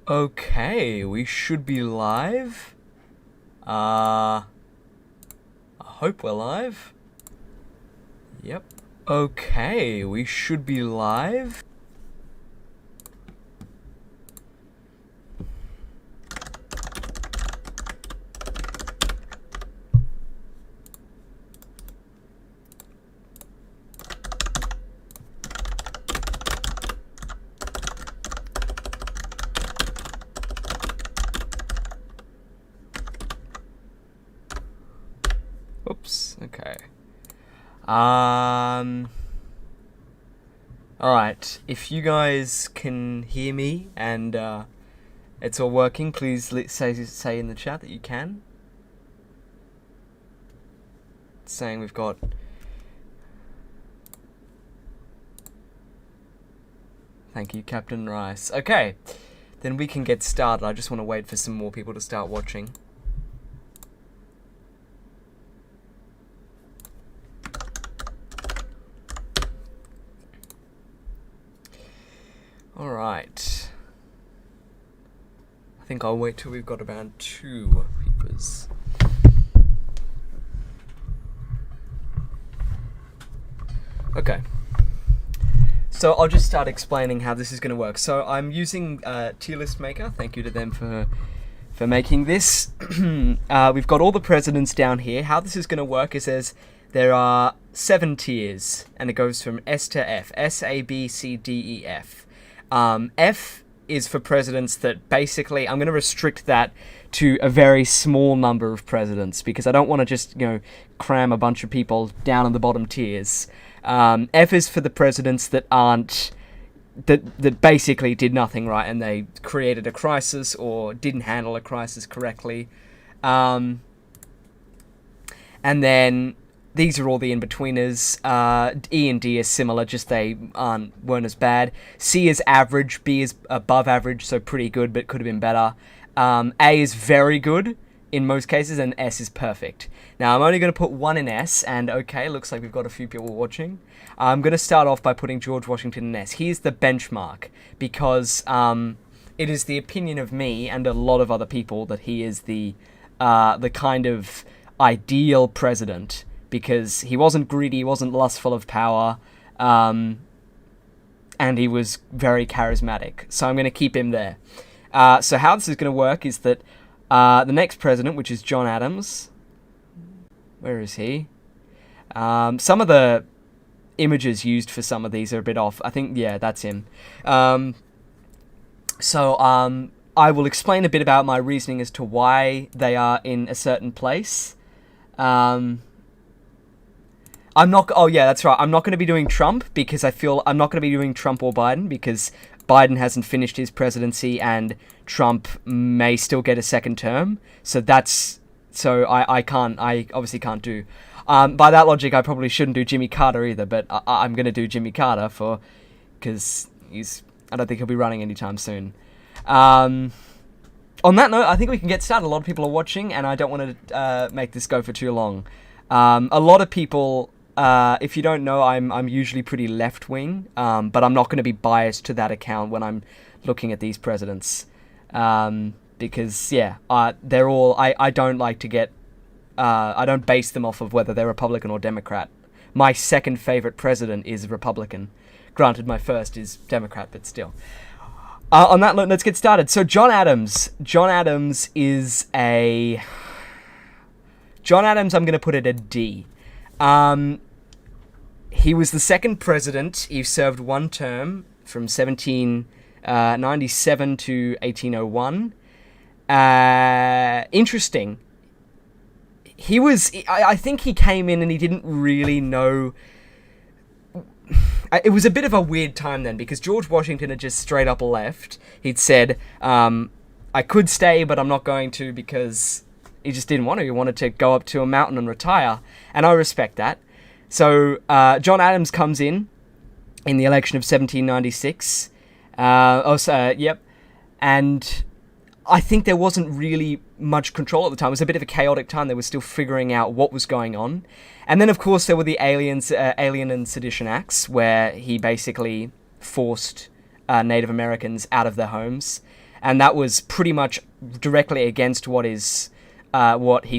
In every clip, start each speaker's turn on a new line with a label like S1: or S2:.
S1: Okay, we should be live. I hope we're live. Yep. Okay, we should be live. Oops, okay. Alright, if you guys can hear me and it's all working, please say in the chat that you can. It's saying we've got... Thank you, Captain Rice. Okay, then we can get started. I just want to wait for some more people to start watching. Alright. I think I'll wait till we've got around 2 peepers. Okay. So I'll just start explaining how this is going to work. So I'm using Tier List Maker. Thank you to them for making this. We've got all the presidents down here. How this is going to work is there are 7 tiers, and it goes from S to F. S, A, B, C, D, E, F. F is for presidents that basically, I'm going to restrict that to a very small number of presidents because I don't want to just, cram a bunch of people down in the bottom tiers. F is for the presidents that that basically did nothing right and they created a crisis or didn't handle a crisis correctly. And then these are all the in-betweeners. E and D are similar, just they weren't as bad. C is average, B is above average, so pretty good, but could have been better. A is very good in most cases, and S is perfect. Now, I'm only going to put 1 in S, and okay, looks like we've got a few people watching. I'm going to start off by putting George Washington in S. Here's the benchmark, because it is the opinion of me and a lot of other people that he is the kind of ideal president, because he wasn't greedy, he wasn't lustful of power, and he was very charismatic. So I'm going to keep him there. So how this is going to work is that the next president, which is John Adams, where is he? Some of the images used for some of these are a bit off. I think, yeah, that's him. So I will explain a bit about my reasoning as to why they are in a certain place. I'm not... Oh, yeah, that's right. I'm not going to be doing Trump because I'm not going to be doing Trump or Biden because Biden hasn't finished his presidency and Trump may still get a second term. So that's... So I obviously can't do... by that logic, I probably shouldn't do Jimmy Carter either, but I'm going to do Jimmy Carter because I don't think he'll be running anytime soon. On that note, I think we can get started. A lot of people are watching, and I don't want to make this go for too long. A lot of people... if you don't know, I'm usually pretty left-wing, but I'm not going to be biased to that account when I'm looking at these presidents. Because, yeah, they're all... I don't like to get... I don't base them off of whether they're Republican or Democrat. My second favorite president is Republican. Granted, my first is Democrat, but still. On that note, let's get started. So, John Adams. John Adams is a... John Adams, I'm going to put it a D. He was the second president. He served 1 term from 1797 to 1801. Interesting. He was... I think he came in and he didn't really know... It was a bit of a weird time then, because George Washington had just straight up left. He'd said, I could stay, but I'm not going to, because he just didn't want to. He wanted to go up to a mountain and retire, and I respect that. So, John Adams comes in the election of 1796. Yep. And I think there wasn't really much control at the time. It was a bit of a chaotic time. They were still figuring out what was going on. And then, of course, there were the Alien and Sedition Acts, where he basically forced Native Americans out of their homes. and that was pretty much directly against what he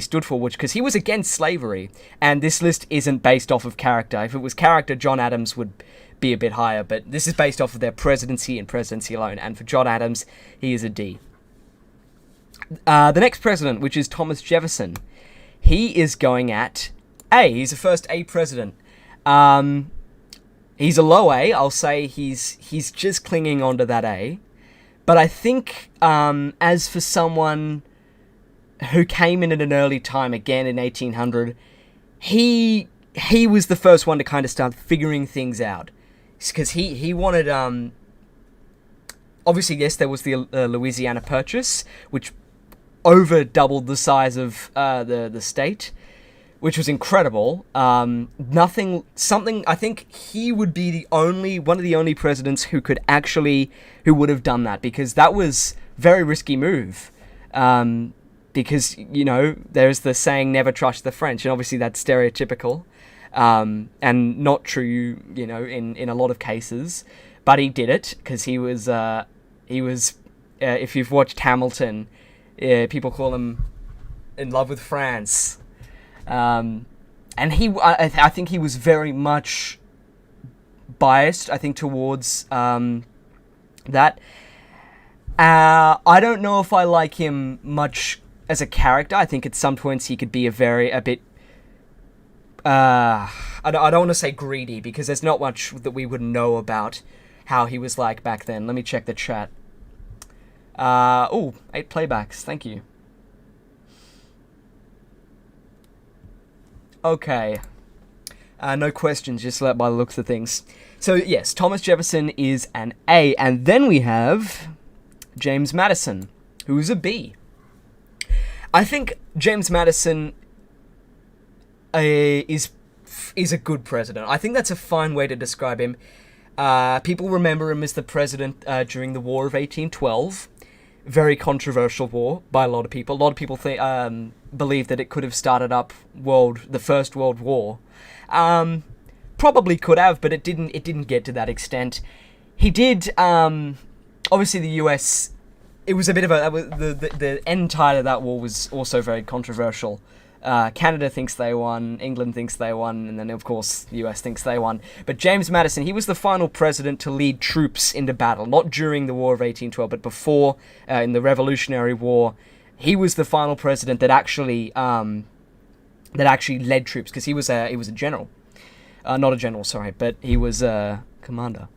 S1: stood for, which because he was against slavery. And this list isn't based off of character. If it was character, John Adams would be a bit higher, but this is based off of their presidency and presidency alone. And for John Adams, he is a D. The next president, which is Thomas Jefferson, he is going at A. He's the first A president. He's a low A. I'll say he's just clinging onto that A. But I think as for someone who came in at an early time, again in 1800, he was the first one to kind of start figuring things out. Because he wanted... obviously, yes, there was the Louisiana Purchase, which over doubled the size of the state, which was incredible. I think he would be one of the only presidents who would have done that, because that was a very risky move. Because, there's the saying, never trust the French, and obviously that's stereotypical, and not true, in a lot of cases, but he did it, because he was, if you've watched Hamilton, people call him in love with France. And I think he was very much biased, I think, towards that. I don't know if I like him much as a character. I think at some points he could be a bit... I don't want to say greedy, because there's not much that we would know about how he was like back then. Let me check the chat. 8 playbacks. Thank you. Okay. No questions, just by the looks of things. So, yes, Thomas Jefferson is an A. And then we have James Madison, who's a B. I think James Madison is a good president. I think that's a fine way to describe him. People remember him as the president during the War of 1812. Very controversial war by a lot of people. A lot of people believe that it could have started up the First World War. Probably could have, but it didn't get to that extent. He did. Obviously, the U.S. It was a bit of the end tide of that war was also very controversial. Canada thinks they won, England thinks they won, and then of course the US thinks they won. But James Madison, he was the final president to lead troops into battle, not during the War of 1812, but before, in the Revolutionary War. He was the final president that actually led troops, because he was a general, not a general, sorry, but he was a commander.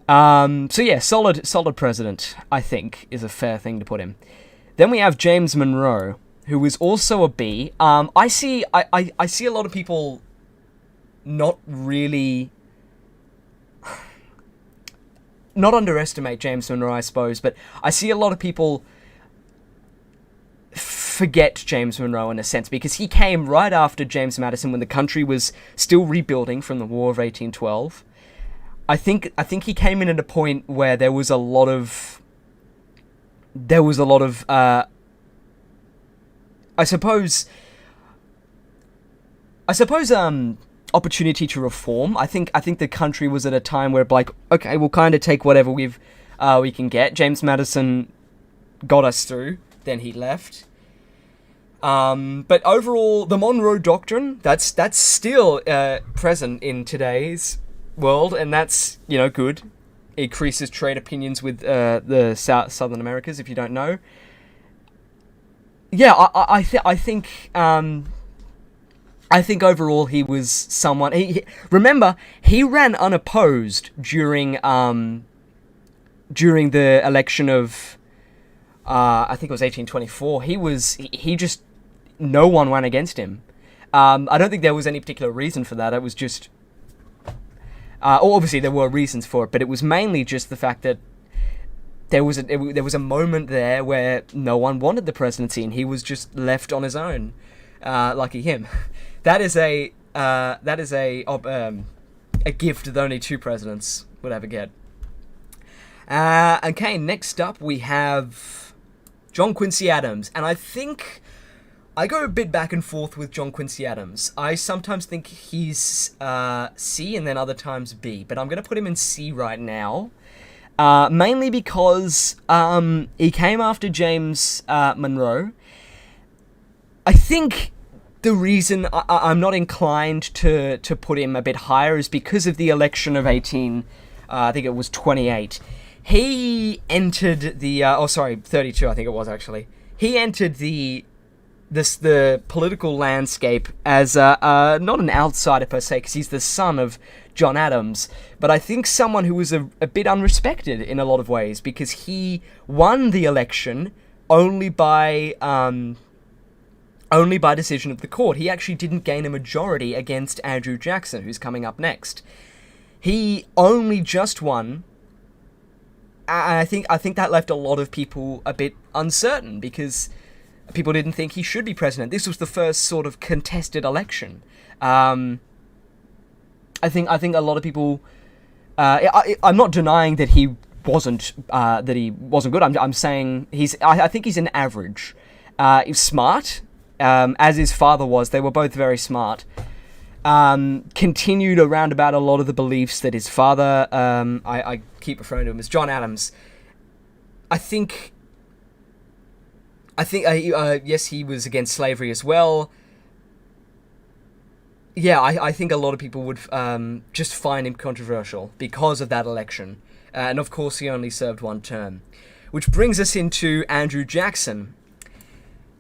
S1: So yeah, solid president, I think, is a fair thing to put him. Then we have James Monroe, who is also a B. I see a lot of people not underestimate James Monroe, I suppose, but I see a lot of people forget James Monroe in a sense, because he came right after James Madison when the country was still rebuilding from the War of 1812. I think he came in at a point where there was a lot of I suppose opportunity to reform. I think the country was at a time where, like, okay, we'll kind of take whatever we can get. James Madison got us through, then he left. But overall, the Monroe Doctrine, that's still present in today's world, and that's, good. It increases trade opinions with the Southern Americas, if you don't know. Yeah, I think overall he was someone. Remember, he ran unopposed during the election of I think it was 1824. He just, no one ran against him. I don't think there was any particular reason for that. It was just obviously there were reasons for it, but it was mainly just the fact that there was a moment there where no one wanted the presidency, and he was just left on his own. Lucky him. That is a gift that only 2 presidents would ever get. Okay, next up we have John Quincy Adams, and I think I go a bit back and forth with John Quincy Adams. I sometimes think he's C and then other times B, but I'm going to put him in C right now. mainly because he came after James Monroe. I think the reason I'm not inclined to put him a bit higher is because of the election of 28. He entered the 32. I think it was actually. He entered the political landscape as not an outsider per se, because he's the son of John Adams, but I think someone who was a bit unrespected in a lot of ways, because he won the election only by decision of the court. He actually didn't gain a majority against Andrew Jackson, who's coming up next. He only just won. And I think that left a lot of people a bit uncertain, because people didn't think he should be president. This was the first sort of contested election. I think a lot of people. I'm not denying that he wasn't good. I'm saying I think he's an average. He's smart, as his father was. They were both very smart. Continued around about a lot of the beliefs that his father. I keep referring to him as John Adams. I think yes, he was against slavery as well. Yeah, I think a lot of people would just find him controversial because of that election. And of course, he only served one term. Which brings us into Andrew Jackson.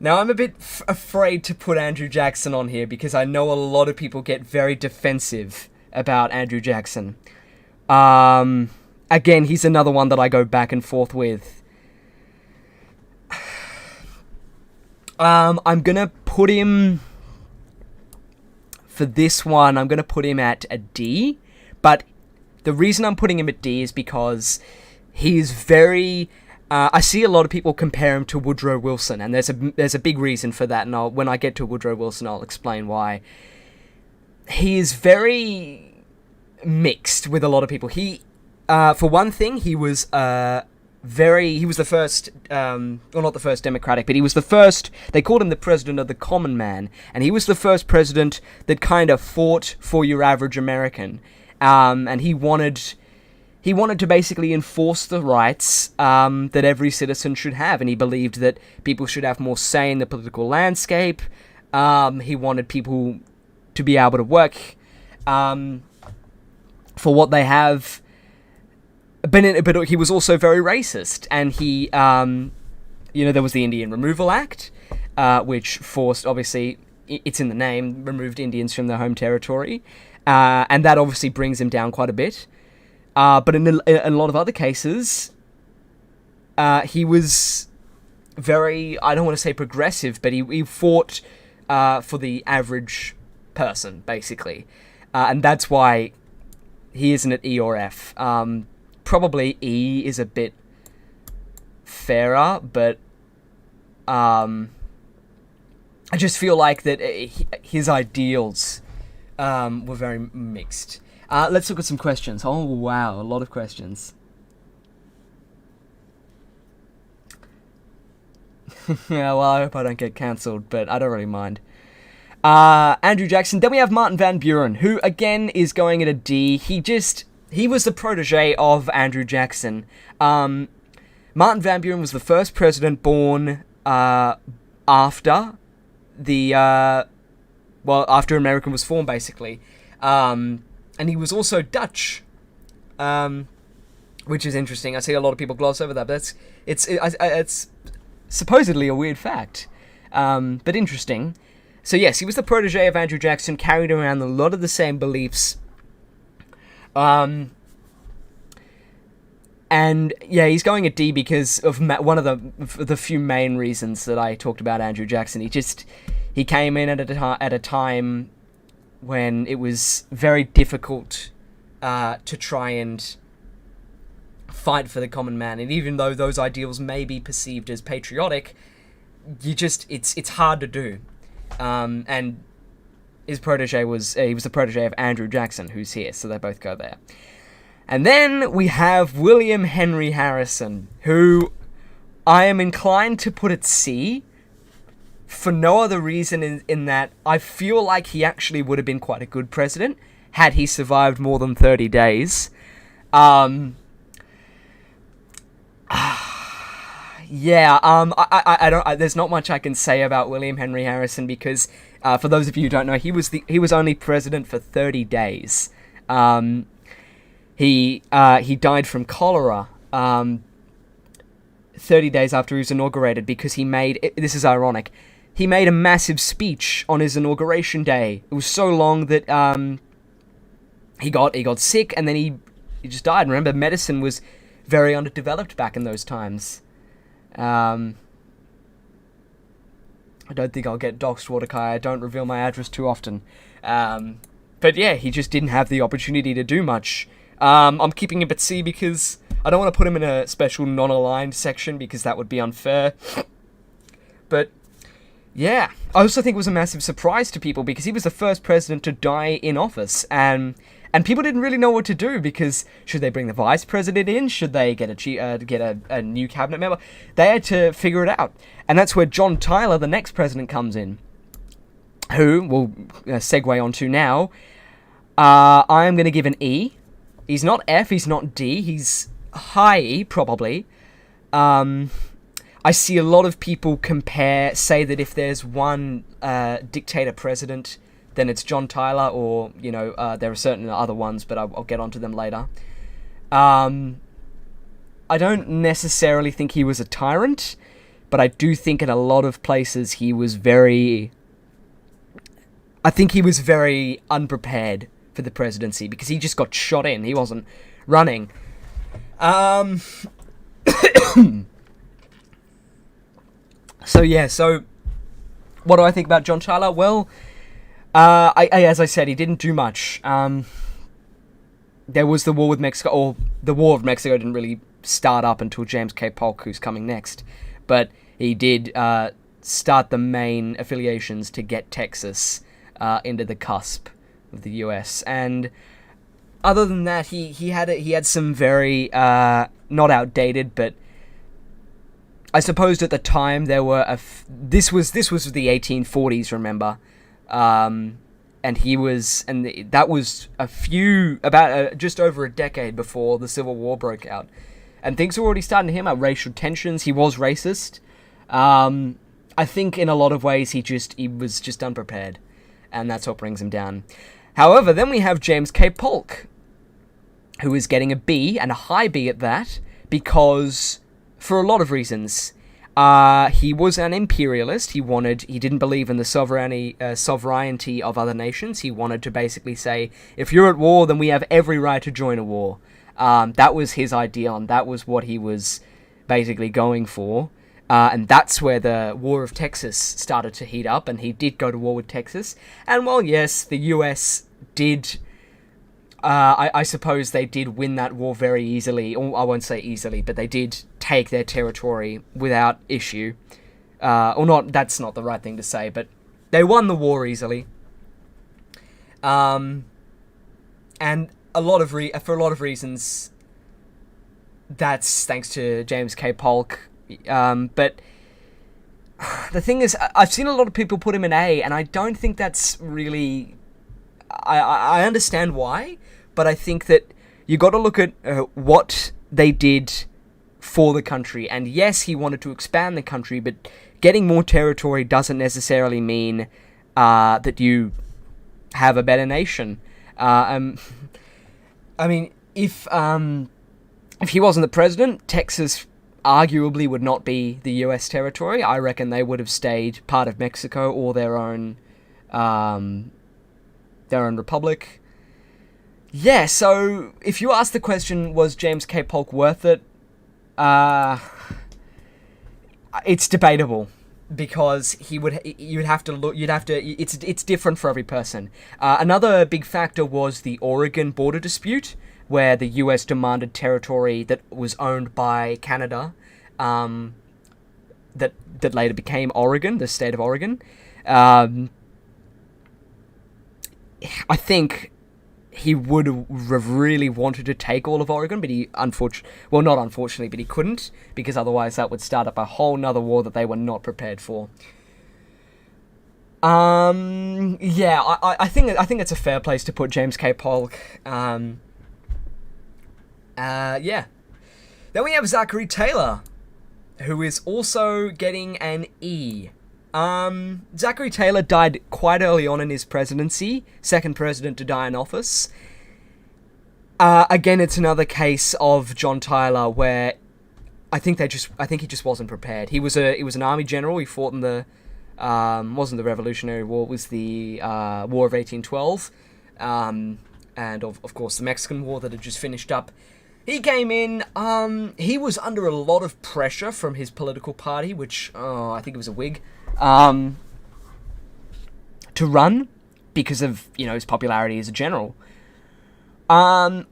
S1: Now, I'm a bit afraid to put Andrew Jackson on here because I know a lot of people get very defensive about Andrew Jackson. Again, he's another one that I go back and forth with. I'm gonna put him, for this one, I'm gonna put him at a D, but the reason I'm putting him at D is because he's very, I see a lot of people compare him to Woodrow Wilson, and there's a big reason for that, and when I get to Woodrow Wilson, I'll explain why. He is very mixed with a lot of people. He, for one thing, he was the first, well, not the first Democratic, but he was the first, they called him the president of the common man, and he was the first president that kind of fought for your average American, and he wanted to basically enforce the rights that every citizen should have, and he believed that people should have more say in the political landscape. He wanted people to be able to work for what they have. But he was also very racist, and he, there was the Indian Removal Act, which forced, obviously, it's in the name, removed Indians from their home territory, and that obviously brings him down quite a bit. But in a lot of other cases, he was very, I don't want to say progressive, but he fought for the average person, basically. And that's why he isn't at E or F. Probably E is a bit fairer, but I just feel like that his ideals were very mixed. Let's look at some questions. Oh, wow, a lot of questions. Yeah, well, I hope I don't get cancelled, but I don't really mind. Andrew Jackson. Then we have Martin Van Buren, who, again, is going at a D. He was the protege of Andrew Jackson. Martin Van Buren was the first president born after after America was formed, basically. And he was also Dutch, which is interesting. I see a lot of people gloss over that, but it's supposedly a weird fact, but interesting. So yes, he was the protege of Andrew Jackson, carried around a lot of the same beliefs. And yeah, he's going at D because of one of the few main reasons that I talked about Andrew Jackson. He came in at a time when it was very difficult to try and fight for the common man, and even though those ideals may be perceived as patriotic, it's hard to do. And his protege was the protege of Andrew Jackson, who's here, so they both go there. And then we have William Henry Harrison, who I am inclined to put at C, for no other reason in that I feel like he actually would have been quite a good president had he survived more than 30 days. Yeah, I don't. There's not much I can say about William Henry Harrison because, for those of you who don't know, he was only president for 30 days. He died from cholera 30 days after he was inaugurated because he made, this is ironic, he made a massive speech on his inauguration day. It was so long that he got sick and then he just died. Remember, medicine was very underdeveloped back in those times. I don't think I'll get doxxed, Waterkai. I don't reveal my address too often. But yeah, he just didn't have the opportunity to do much. I'm keeping him at C because I don't want to put him in a special non-aligned section because that would be unfair. But yeah, I also think it was a massive surprise to people because he was the first president to die in office, and people didn't really know what to do because should they bring the vice president in? Should they get a new cabinet member? They had to figure it out, and that's where John Tyler, the next president, comes in, who we'll segue onto now. I am going to give an E. He's not F, he's not D, he's high E, probably. I see a lot of people say that if there's one dictator president, then it's John Tyler, or, there are certain other ones, but I'll get onto them later. I don't necessarily think he was a tyrant, but I do think in a lot of places he was very unprepared for the presidency because he just got shot in. He wasn't running. So what do I think about John Tyler? Well, as I said, he didn't do much. There was the war with Mexico, or the War of Mexico didn't really start up until James K. Polk, who's coming next. But he did start the main affiliations to get Texas into the cusp of the U.S. And other than that, he had some very not outdated, but I suppose at the time there were this was the 1840s, remember, and that was just over a decade before the Civil War broke out, and things were already starting to hit racial tensions. He was racist. I think in a lot of ways he was just unprepared, and that's what brings him down. However, then we have James K. Polk, who is getting a B, and a high B at that, because for a lot of reasons. He was an imperialist. He didn't believe in the sovereignty of other nations. He wanted to basically say, if you're at war, then we have every right to join a war. That was his idea, and that was what he was basically going for. And that's where the War of Texas started to heat up, and he did go to war with Texas. And while, yes, the U.S. did... I suppose they did win that war very easily. Or I won't say easily, but they did take their territory without issue. Or not, that's not the right thing to say, but they won the war easily. And for a lot of reasons, that's thanks to James K. Polk. But the thing is, I've seen a lot of people put him in A, and I don't think that's really... I understand why, but I think that you got to look at what they did for the country. And yes, he wanted to expand the country, but getting more territory doesn't necessarily mean that you have a better nation. I mean, if he wasn't the president, Texas arguably would not be the U.S. territory. I reckon they would have stayed part of Mexico or their own republic. Yeah, so if you ask the question, was James K. Polk worth it? It's debatable because it's different for every person. Another big factor was the Oregon border dispute, where the US demanded territory that was owned by Canada, that later became Oregon, the state of Oregon. I think he would have really wanted to take all of Oregon, but not unfortunately, but he couldn't, because otherwise that would start up a whole nother war that they were not prepared for. Yeah, I think it's a fair place to put James K. Polk. Yeah. Then we have Zachary Taylor, who is also getting an E. Zachary Taylor died quite early on in his presidency, second president to die in office. Again, it's another case of John Tyler where I think he just wasn't prepared. He was an army general. He fought in the wasn't the Revolutionary War, it was the War of 1812, and of course the Mexican War that had just finished up. He came in, he was under a lot of pressure from his political party, which, I think it was a Whig, to run, because of, his popularity as a general. And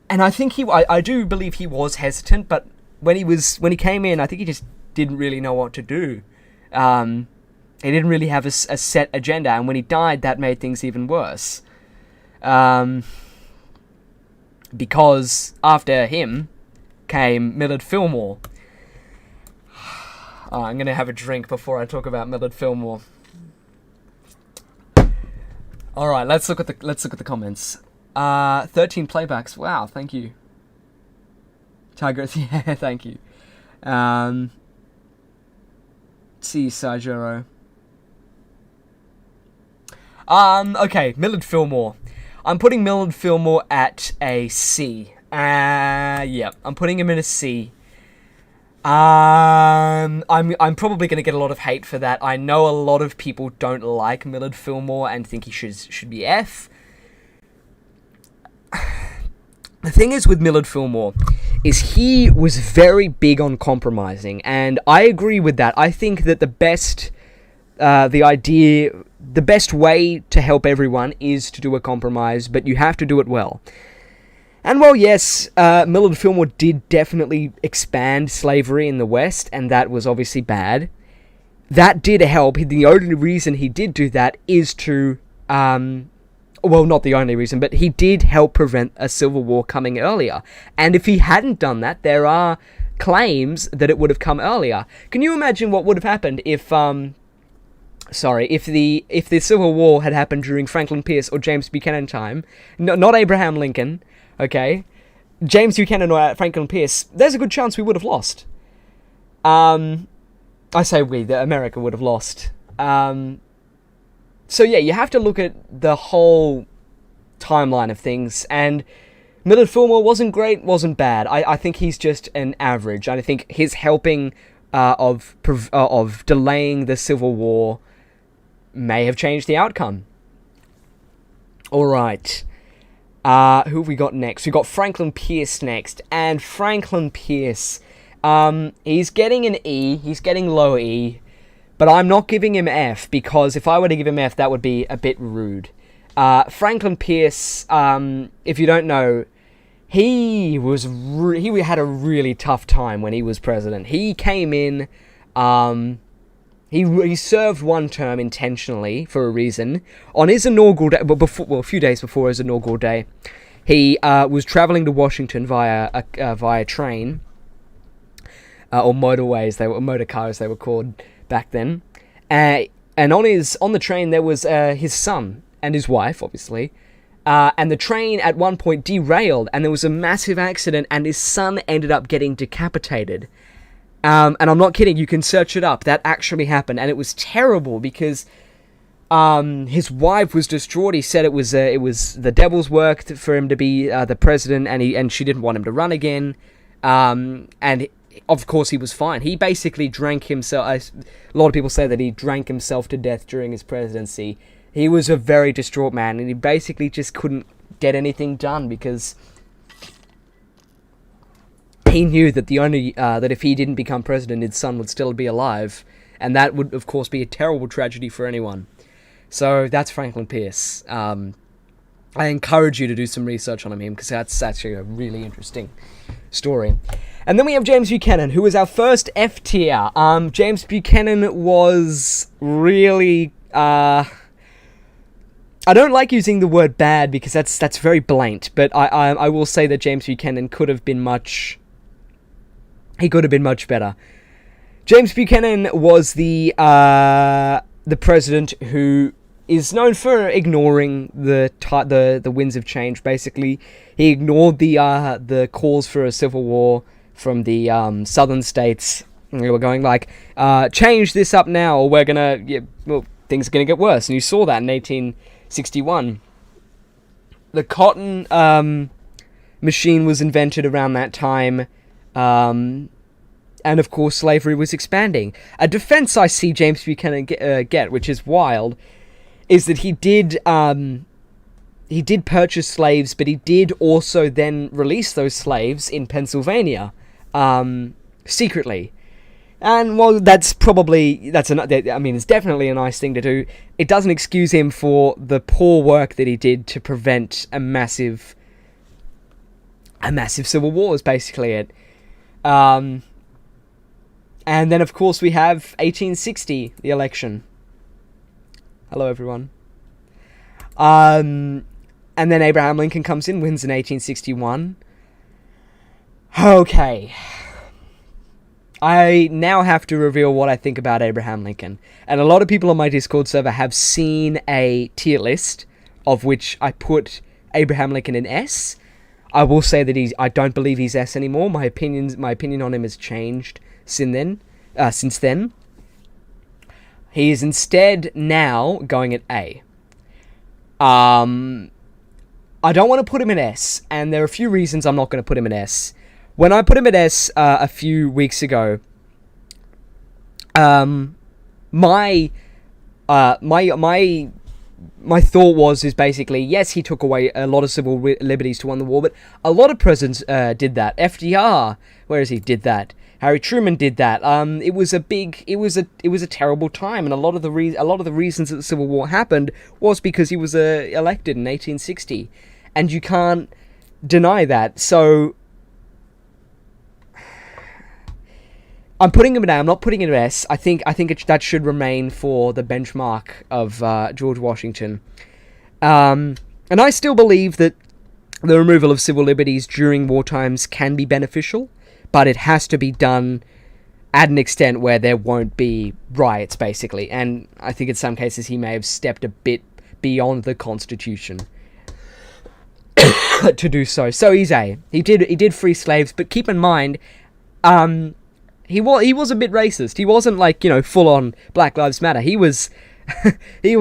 S1: I think I do believe he was hesitant, but when he came in, I think he just didn't really know what to do. He didn't really have a set agenda, and when he died, that made things even worse. Because after him came Millard Fillmore. I'm going to have a drink before I talk about Millard Fillmore. All right, let's look at the comments. 13 playbacks. Wow, thank you. Tigress, yeah, thank you. See you, Joeyo. Okay, Millard Fillmore. I'm putting Millard Fillmore at a C. Yeah, I'm putting him in a C. I'm probably going to get a lot of hate for that. I know a lot of people don't like Millard Fillmore and think he should be F. The thing is with Millard Fillmore is he was very big on compromising, and I agree with that. I think that the best way to help everyone is to do a compromise, but you have to do it well. And while yes, Millard Fillmore did definitely expand slavery in the West, and that was obviously bad, that did help. The only reason he did do that is to, well, not the only reason, but he did help prevent a civil war coming earlier. And if he hadn't done that, there are claims that it would have come earlier. Can you imagine what would have happened if the Civil War had happened during Franklin Pierce or James Buchanan time? No, not Abraham Lincoln, okay? James Buchanan or Franklin Pierce, there's a good chance we would have lost. I say that America would have lost. So yeah, you have to look at the whole timeline of things, and Millard Fillmore wasn't great, wasn't bad. I think he's just an average. I think his helping of delaying the Civil War may have changed the outcome. Alright. Who have we got next? We've got Franklin Pierce next. And Franklin Pierce, he's getting an E. He's getting low E. But I'm not giving him F, because if I were to give him F, that would be a bit rude. Franklin Pierce, if you don't know, he had a really tough time when he was president. He came in, he served one term intentionally for a reason. On his inaugural day, a few days before his inaugural day, he was traveling to Washington via train, or motorways. They were motor cars. They were called back then. And on the train there was his son and his wife, obviously. And the train at one point derailed, and there was a massive accident, and his son ended up getting decapitated. And I'm not kidding, you can search it up. That actually happened, and it was terrible because his wife was distraught. He said it was the devil's work for him to be the president, and she didn't want him to run again. And of course he was fine. He basically drank himself. A lot of people say that he drank himself to death during his presidency. He was a very distraught man, and he basically just couldn't get anything done because he knew that that if he didn't become president, his son would still be alive, and that would, of course, be a terrible tragedy for anyone. So that's Franklin Pierce. I encourage you to do some research on him because that's actually a really interesting story. And then we have James Buchanan, who was our first F tier. James Buchanan was really, I don't like using the word bad because that's very blatant, but I will say that James Buchanan could have been much better. James Buchanan was the president who is known for ignoring the winds of change. Basically, he ignored the calls for a civil war from the southern states, They were going like, change this up now, or we're gonna, things are gonna get worse. And you saw that in 1861. The cotton machine was invented around that time, and of course slavery was expanding. A defense I see James Buchanan get, which is wild, is that he did purchase slaves, but he did also then release those slaves in Pennsylvania, secretly. And, well, it's definitely a nice thing to do. It doesn't excuse him for the poor work that he did to prevent a massive civil war, is basically it. And then, of course, we have 1860, the election. Hello, everyone. And then Abraham Lincoln comes in, wins in 1861. Okay. I now have to reveal what I think about Abraham Lincoln. And a lot of people on my Discord server have seen a tier list, of which I put Abraham Lincoln in S. I will say that I don't believe he's S anymore. My opinion on him has changed since then. He is instead now going at A. I don't want to put him in S, and there are a few reasons I'm not going to put him in S. When I put him at S a few weeks ago, my thought is basically, yes, he took away a lot of civil liberties to win the war, but a lot of presidents did that. FDR, where is he? Did that. Harry Truman did that. It was a terrible time, and a lot of the reasons that the Civil War happened was because he was elected in 1860, and you can't deny that. So I'm putting him down. I'm not putting him in S. I think that should remain for the benchmark of George Washington. And I still believe that the removal of civil liberties during war times can be beneficial, but it has to be done at an extent where there won't be riots, basically. And I think in some cases he may have stepped a bit beyond the Constitution to do so. So he's A. He did free slaves, but keep in mind, he was a bit racist. He wasn't like, full on Black Lives Matter. He was he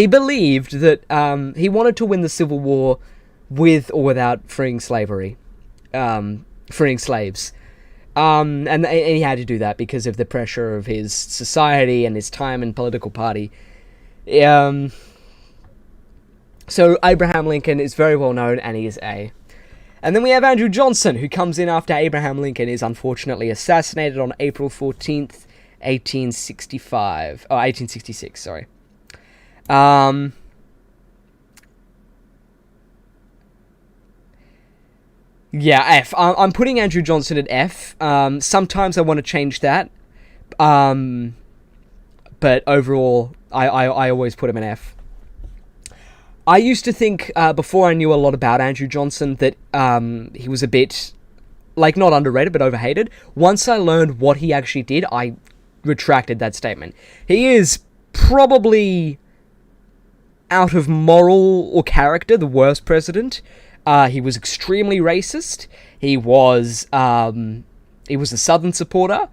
S1: believed that he wanted to win the Civil War with or without freeing slaves. And he had to do that because of the pressure of his society and his time in political party. So Abraham Lincoln is very well known, and he is A. And then we have Andrew Johnson, who comes in after Abraham Lincoln is unfortunately assassinated on April 14th, 1866, sorry. Yeah, F. I'm putting Andrew Johnson at F. Sometimes I want to change that. But overall, I always put him in F. I used to think, before I knew a lot about Andrew Johnson, that he was a bit, not underrated, but overhated. Once I learned what he actually did, I retracted that statement. He is probably, out of moral or character, the worst president. He was extremely racist. He was a Southern supporter.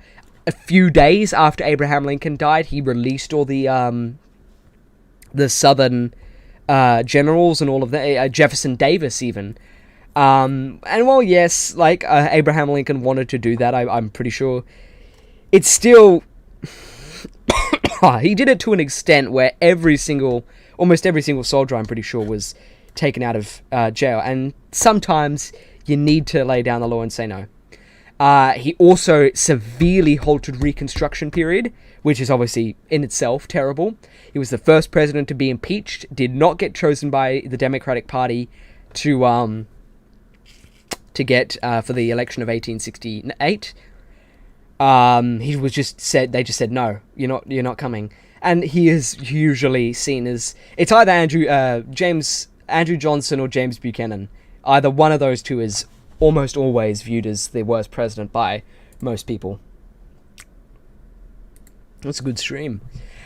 S1: A few days after Abraham Lincoln died, he released all the Southern generals and all of that, Jefferson Davis even. And while yes, Abraham Lincoln wanted to do that, I'm pretty sure it's still he did it to an extent where almost every single soldier, I'm pretty sure, was taken out of jail, and sometimes you need to lay down the law and say no. He also severely halted Reconstruction period, which is obviously in itself terrible. He was the first president to be impeached, did not get chosen by the Democratic Party to get for the election of 1868. He was they just said no, you're not coming. And he is usually seen as, it's either Andrew Johnson or James Buchanan. Either one of those two is almost always viewed as the worst president by most people. That's a good stream.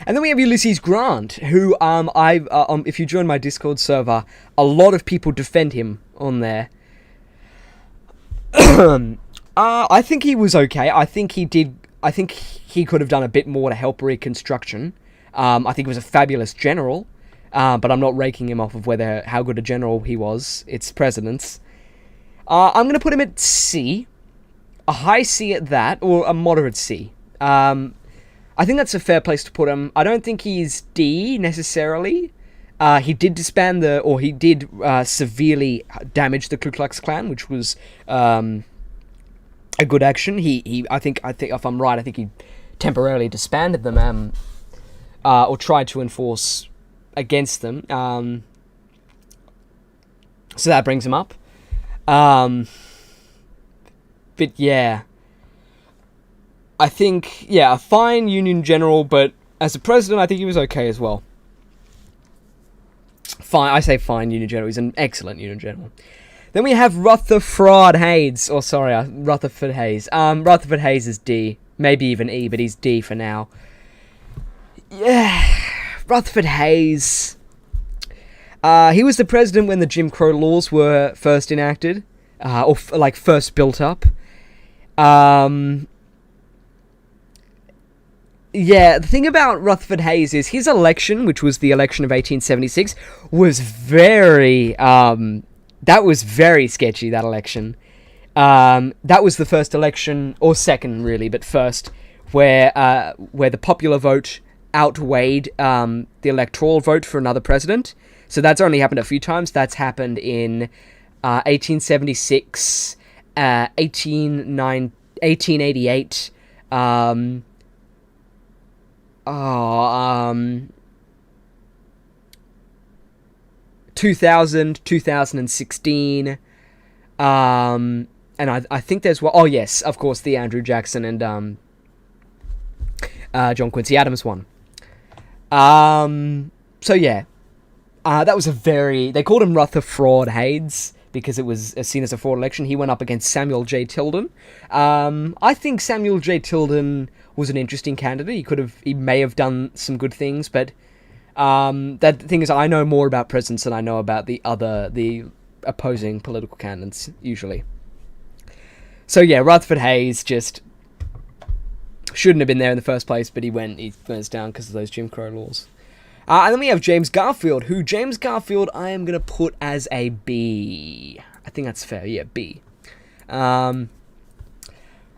S1: And then we have Ulysses Grant, who, if you join my Discord server, a lot of people defend him on there. I think he was okay. I think he did. I think he could have done a bit more to help Reconstruction. I think he was a fabulous general, but I'm not raking him off of how good a general he was. It's presidents. I'm going to put him at C, a high C at that, or a moderate C. I think that's a fair place to put him. I don't think he's D necessarily. He did disband he did severely damage the Ku Klux Klan, which was a good action. I think if I'm right, I think he temporarily disbanded them, or tried to enforce against them. So that brings him up. But yeah, I think a fine Union general, but as a president, I think he was okay as well. Fine, I say fine Union general. He's an excellent Union general. Then we have Rutherford Hayes. Rutherford Hayes. Rutherford Hayes is D. Maybe even E, but he's D for now. Yeah. Rutherford Hayes. He was the president when the Jim Crow laws were first enacted. First built up. The thing about Rutherford Hayes is his election, which was the election of 1876, was very... that was very sketchy, that election. That was the first election, or second really, but first, where the popular vote outweighed the electoral vote for another president. So that's only happened a few times. That's happened in 1876, 1888, 2000, 2016, and I think there's yes, of course, the Andrew Jackson and John Quincy Adams one. That was they called him Rutherford Hayes because it was seen as a fraud election. He went up against Samuel J. Tilden. I think Samuel J. Tilden was an interesting candidate. He may have done some good things, but that thing is, I know more about presidents than I know about the opposing political candidates, usually. So yeah, Rutherford Hayes just shouldn't have been there in the first place, but he went down because of those Jim Crow laws. And then we have James Garfield, I am going to put as a B. I think that's fair, yeah, B.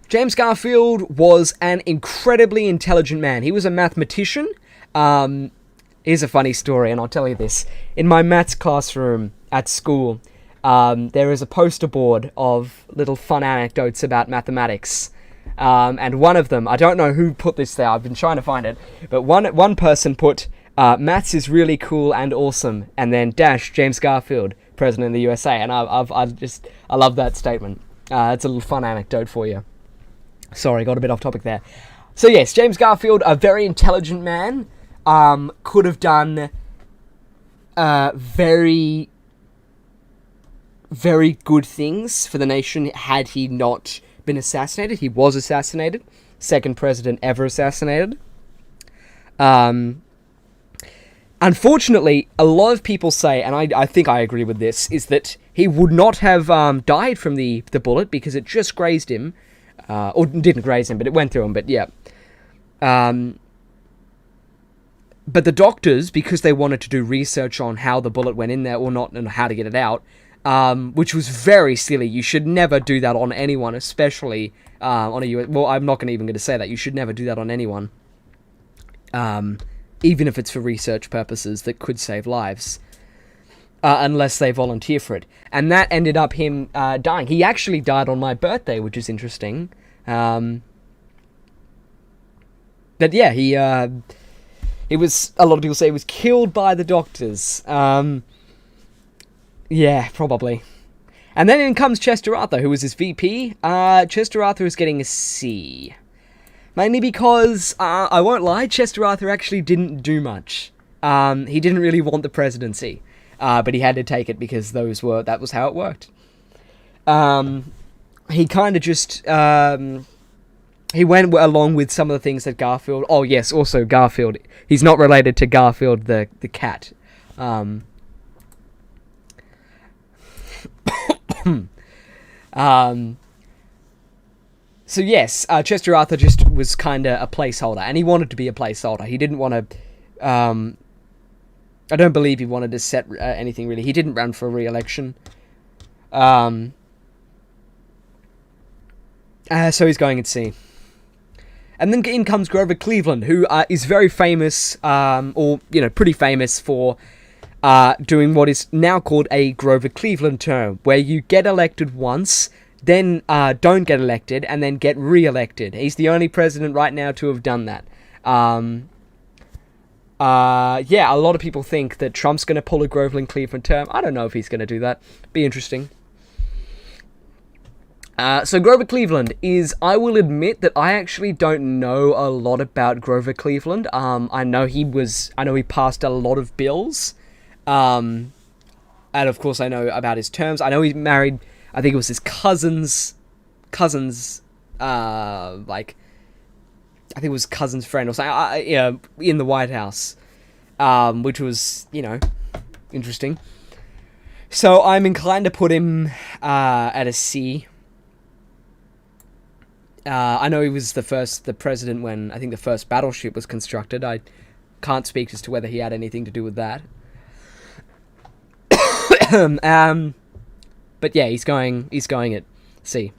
S1: James Garfield was an incredibly intelligent man. He was a mathematician. Here's a funny story, and I'll tell you this. In my maths classroom at school, there is a poster board of little fun anecdotes about mathematics. And one of them, I don't know who put this there, I've been trying to find it, but one person put, maths is really cool and awesome, and then dash James Garfield, president of the U.S.A. And I love that statement. It's a little fun anecdote for you. Sorry, got a bit off topic there. So yes, James Garfield, a very intelligent man, could have done very, very good things for the nation had he not been assassinated. He was assassinated. Second president ever assassinated. Unfortunately, a lot of people say, and I think I agree with this, is that he would not have died from the bullet because it just grazed him. Or didn't graze him, but it went through him, but yeah. But the doctors, because they wanted to do research on how the bullet went in there or not and how to get it out, which was very silly. You should never do that on anyone, especially on a US... Well, I'm not even going to say that. You should never do that on anyone. Even if it's for research purposes that could save lives. Unless they volunteer for it. And that ended up him dying. He actually died on my birthday, which is interesting. But yeah, he was... A lot of people say he was killed by the doctors. Yeah, probably. And then in comes Chester Arthur, who was his VP. Chester Arthur is getting a C. Mainly because, I won't lie, Chester Arthur actually didn't do much. He didn't really want the presidency. But he had to take it because that was how it worked. He kind of just, he went along with some of the things that Garfield... Oh, yes, also Garfield. He's not related to Garfield the cat. So yes, Chester Arthur just was kind of a placeholder, and he wanted to be a placeholder. He didn't want to. I don't believe he wanted to set anything really. He didn't run for re-election. So he's going at C. And then in comes Grover Cleveland, who is very famous, pretty famous for doing what is now called a Grover Cleveland term, where you get elected once, then don't get elected, and then get re-elected. He's the only president right now to have done that. A lot of people think that Trump's going to pull a Grover Cleveland term. I don't know if he's going to do that. Be interesting. So Grover Cleveland is, I will admit that I actually don't know a lot about Grover Cleveland. I know he passed a lot of bills. And of course I know about his terms. I know he married, I think it was his cousin's, I think it was cousin's friend or something, in the White House, which was, interesting. So I'm inclined to put him at a C. I know he was the president when I think the first battleship was constructed. I can't speak as to whether he had anything to do with that. But yeah, he's going at C.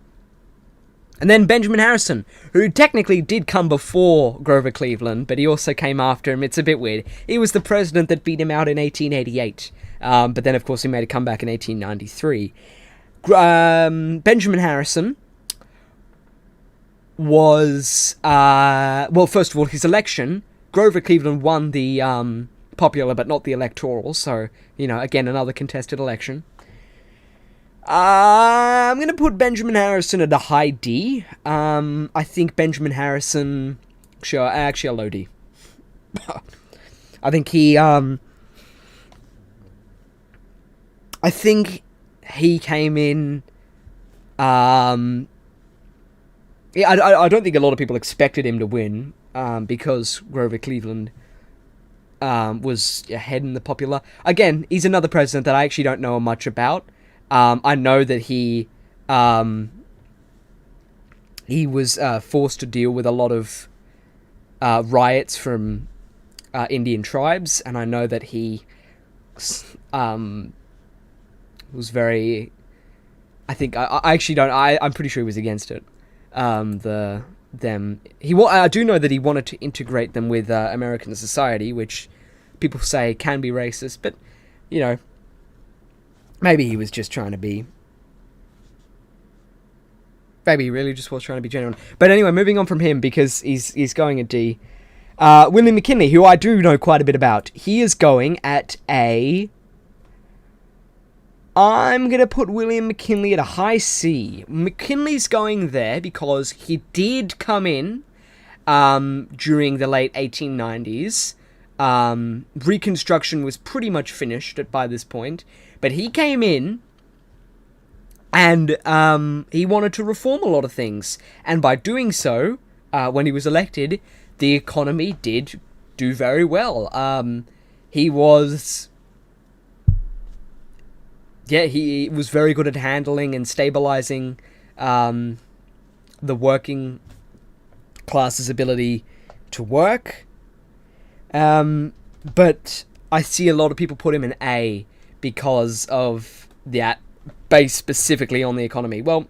S1: And then Benjamin Harrison, who technically did come before Grover Cleveland, but he also came after him. It's a bit weird. He was the president that beat him out in 1888. But then, of course, he made a comeback in 1893. Benjamin Harrison was, first of all, his election. Grover Cleveland won the popular, but not the electoral. So, again, another contested election. I'm going to put Benjamin Harrison at a high D. I think Benjamin Harrison... actually a low D. I think he... I think he came in... I don't think a lot of people expected him to win, because Grover Cleveland was ahead in the popular. Again, he's another president that I actually don't know much about. I know that he was forced to deal with a lot of riots from Indian tribes, and I know that he was very... I think I actually don't. I'm pretty sure he was against it. I do know that he wanted to integrate them with American society, which people say can be racist, but maybe he was just trying to be... Maybe he really just was trying to be genuine. But anyway, moving on from him, because he's going at D. William McKinley, who I do know quite a bit about. He is going at a... I'm going to put William McKinley at a high C. McKinley's going there because he did come in during the late 1890s. Reconstruction was pretty much finished by this point. But he came in, and he wanted to reform a lot of things. And by doing so, when he was elected, the economy did do very well. He was very good at handling and stabilizing the working class's ability to work. But I see a lot of people put him in A, because of that, based specifically on the economy. Well,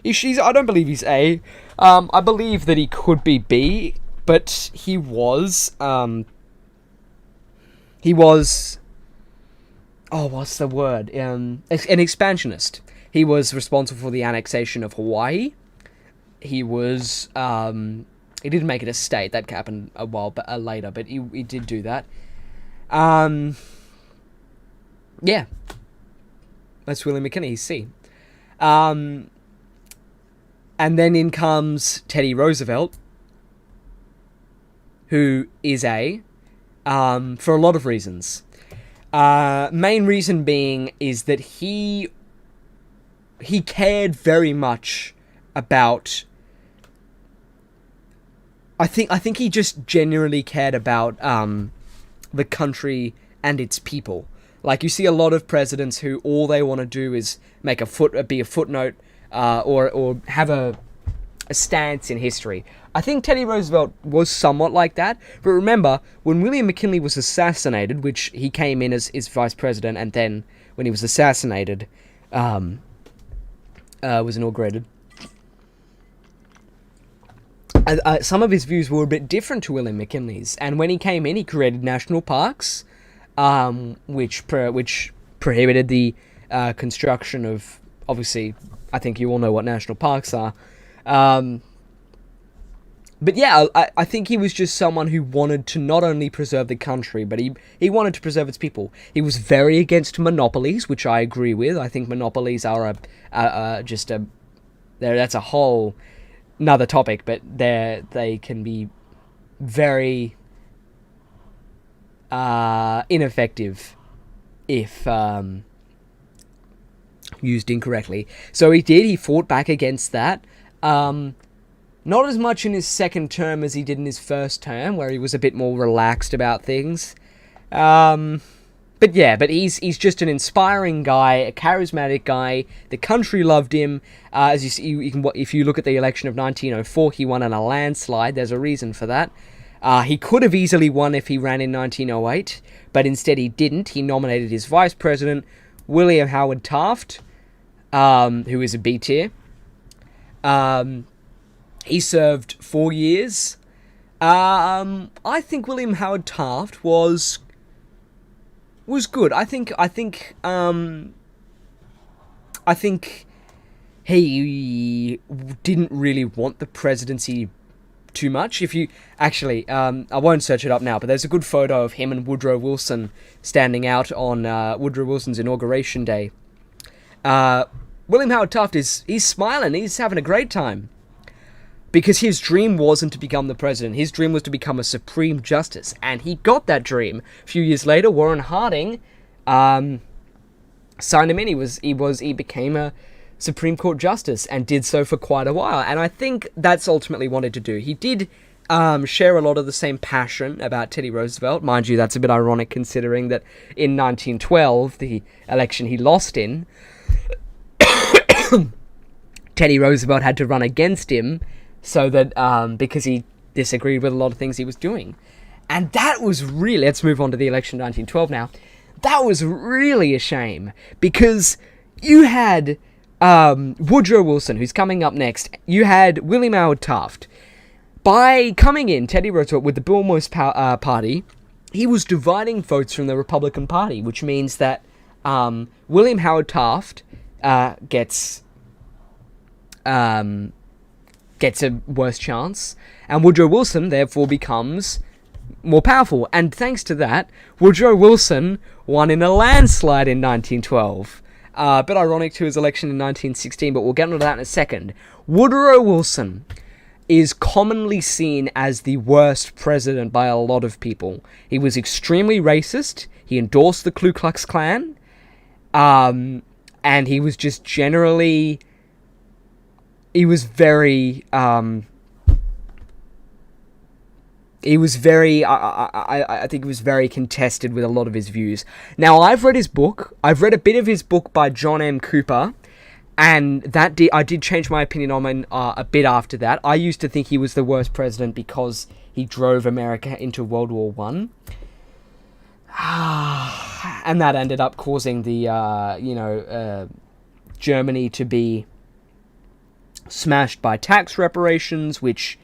S1: I don't believe he's A. I believe that he could be B, but he was... what's the word? An expansionist. He was responsible for the annexation of Hawaii. He was... he didn't make it a state. That happened a while later, but he did do that. Yeah. That's William McKinley, he's C. And then in comes Teddy Roosevelt, who is A, for a lot of reasons. Main reason being is that he cared very much about... I think he just genuinely cared about the country and its people. Like, you see a lot of presidents who all they want to do is be a footnote, or have a a stance in history. I think Teddy Roosevelt was somewhat like that, but remember, when William McKinley was assassinated, which he came in as vice president, and then when he was assassinated, was inaugurated, some of his views were a bit different to William McKinley's, and when he came in, he created national parks, which prohibited the construction of, obviously, I think you all know what national parks are. But yeah, I think he was just someone who wanted to not only preserve the country, but he wanted to preserve its people. He was very against monopolies, which I agree with. I think monopolies are that's a whole another topic, but they can be very ineffective if used incorrectly. So he fought back against that. Not as much in his second term as he did in his first term, where he was a bit more relaxed about things. But he's just an inspiring guy, a charismatic guy. The country loved him. As you see, if you look at the election of 1904, he won in a landslide. There's a reason for that. He could have easily won if he ran in 1908, but instead he didn't. He nominated his vice president, William Howard Taft, who is a B tier. He served 4 years. I think William Howard Taft was good. I think he didn't really want the presidency too much. If you actually, I won't search it up now, but there's a good photo of him and Woodrow Wilson standing out on Woodrow Wilson's inauguration day. William Howard Taft he's smiling. He's having a great time. Because his dream wasn't to become the president. His dream was to become a Supreme Justice. And he got that dream. A few years later, Warren Harding signed him in. He became a Supreme Court Justice and did so for quite a while. And I think that's ultimately wanted to do. He did share a lot of the same passion about Teddy Roosevelt. Mind you, that's a bit ironic considering that in 1912, the election he lost in, Teddy Roosevelt had to run against him. So that, because he disagreed with a lot of things he was doing. And that was really, let's move on to the election of 1912 now. That was really a shame. Because you had Woodrow Wilson, who's coming up next. You had William Howard Taft. By coming in, Teddy Roosevelt, with the Bilmost Party, he was dividing votes from the Republican Party, which means that William Howard Taft gets a worse chance, and Woodrow Wilson therefore becomes more powerful. And thanks to that, Woodrow Wilson won in a landslide in 1912. A bit ironic to his election in 1916, but we'll get into that in a second. Woodrow Wilson is commonly seen as the worst president by a lot of people. He was extremely racist. He endorsed the Ku Klux Klan, and he was just generally... I think he was very contested with a lot of his views. Now, I've read his book. I've read a bit of his book by John M. Cooper, and I did change my opinion on him a bit after that. I used to think he was the worst president because he drove America into World War One. And that ended up causing the, Germany to be smashed by tax reparations, which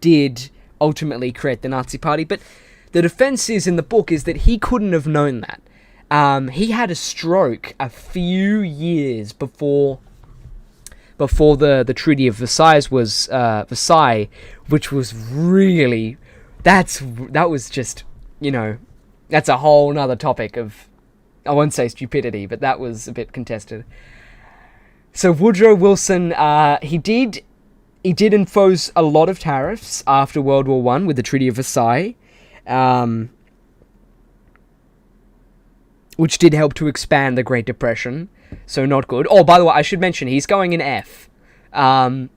S1: did ultimately create the Nazi Party. But the defense in the book is that he couldn't have known that. He had a stroke a few years before the Treaty of Versailles was which was really that was just, that's a whole nother topic of, I won't say stupidity, but that was a bit contested. So Woodrow Wilson, he did impose a lot of tariffs after World War One with the Treaty of Versailles, which did help to expand the Great Depression. So not good. Oh, by the way, I should mention he's going in F.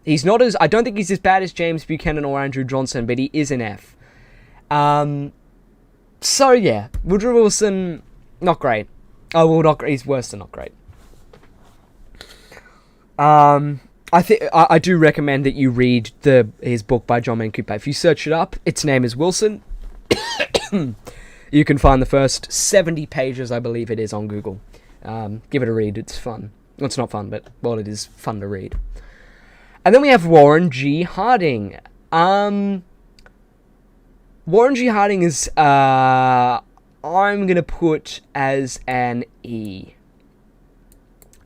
S1: He's not as, I don't think he's as bad as James Buchanan or Andrew Johnson, but he is an F. So yeah, Woodrow Wilson, not great. Oh well, he's worse than not great. I do recommend that you read his book by John Mancupa. If you search it up, its name is Wilson. You can find the first 70 pages, I believe it is, on Google. Give it a read. It's fun. Well, it's not fun, but, well, it is fun to read. And then we have Warren G. Harding. Warren G. Harding is, I'm going to put as an E.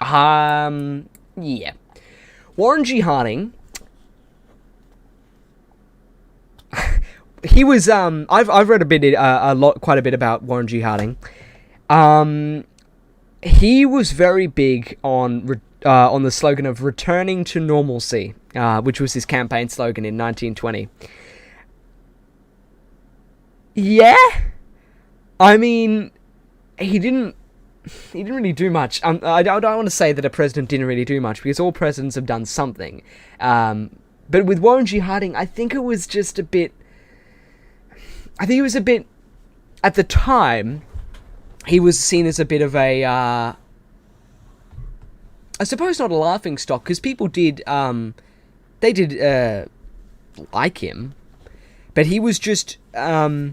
S1: Yeah. Warren G. Harding... He was I've read quite a bit about Warren G. Harding. He was very big on the slogan of returning to normalcy, which was his campaign slogan in 1920. Yeah, I mean, he didn't really do much. I don't want to say that a president didn't really do much, because all presidents have done something. But with Warren G. Harding, I think it was just a bit. I think he was a bit, at the time, he was seen as a bit of a, I suppose not a laughing stock, because people did, they did, like him, but he was just, I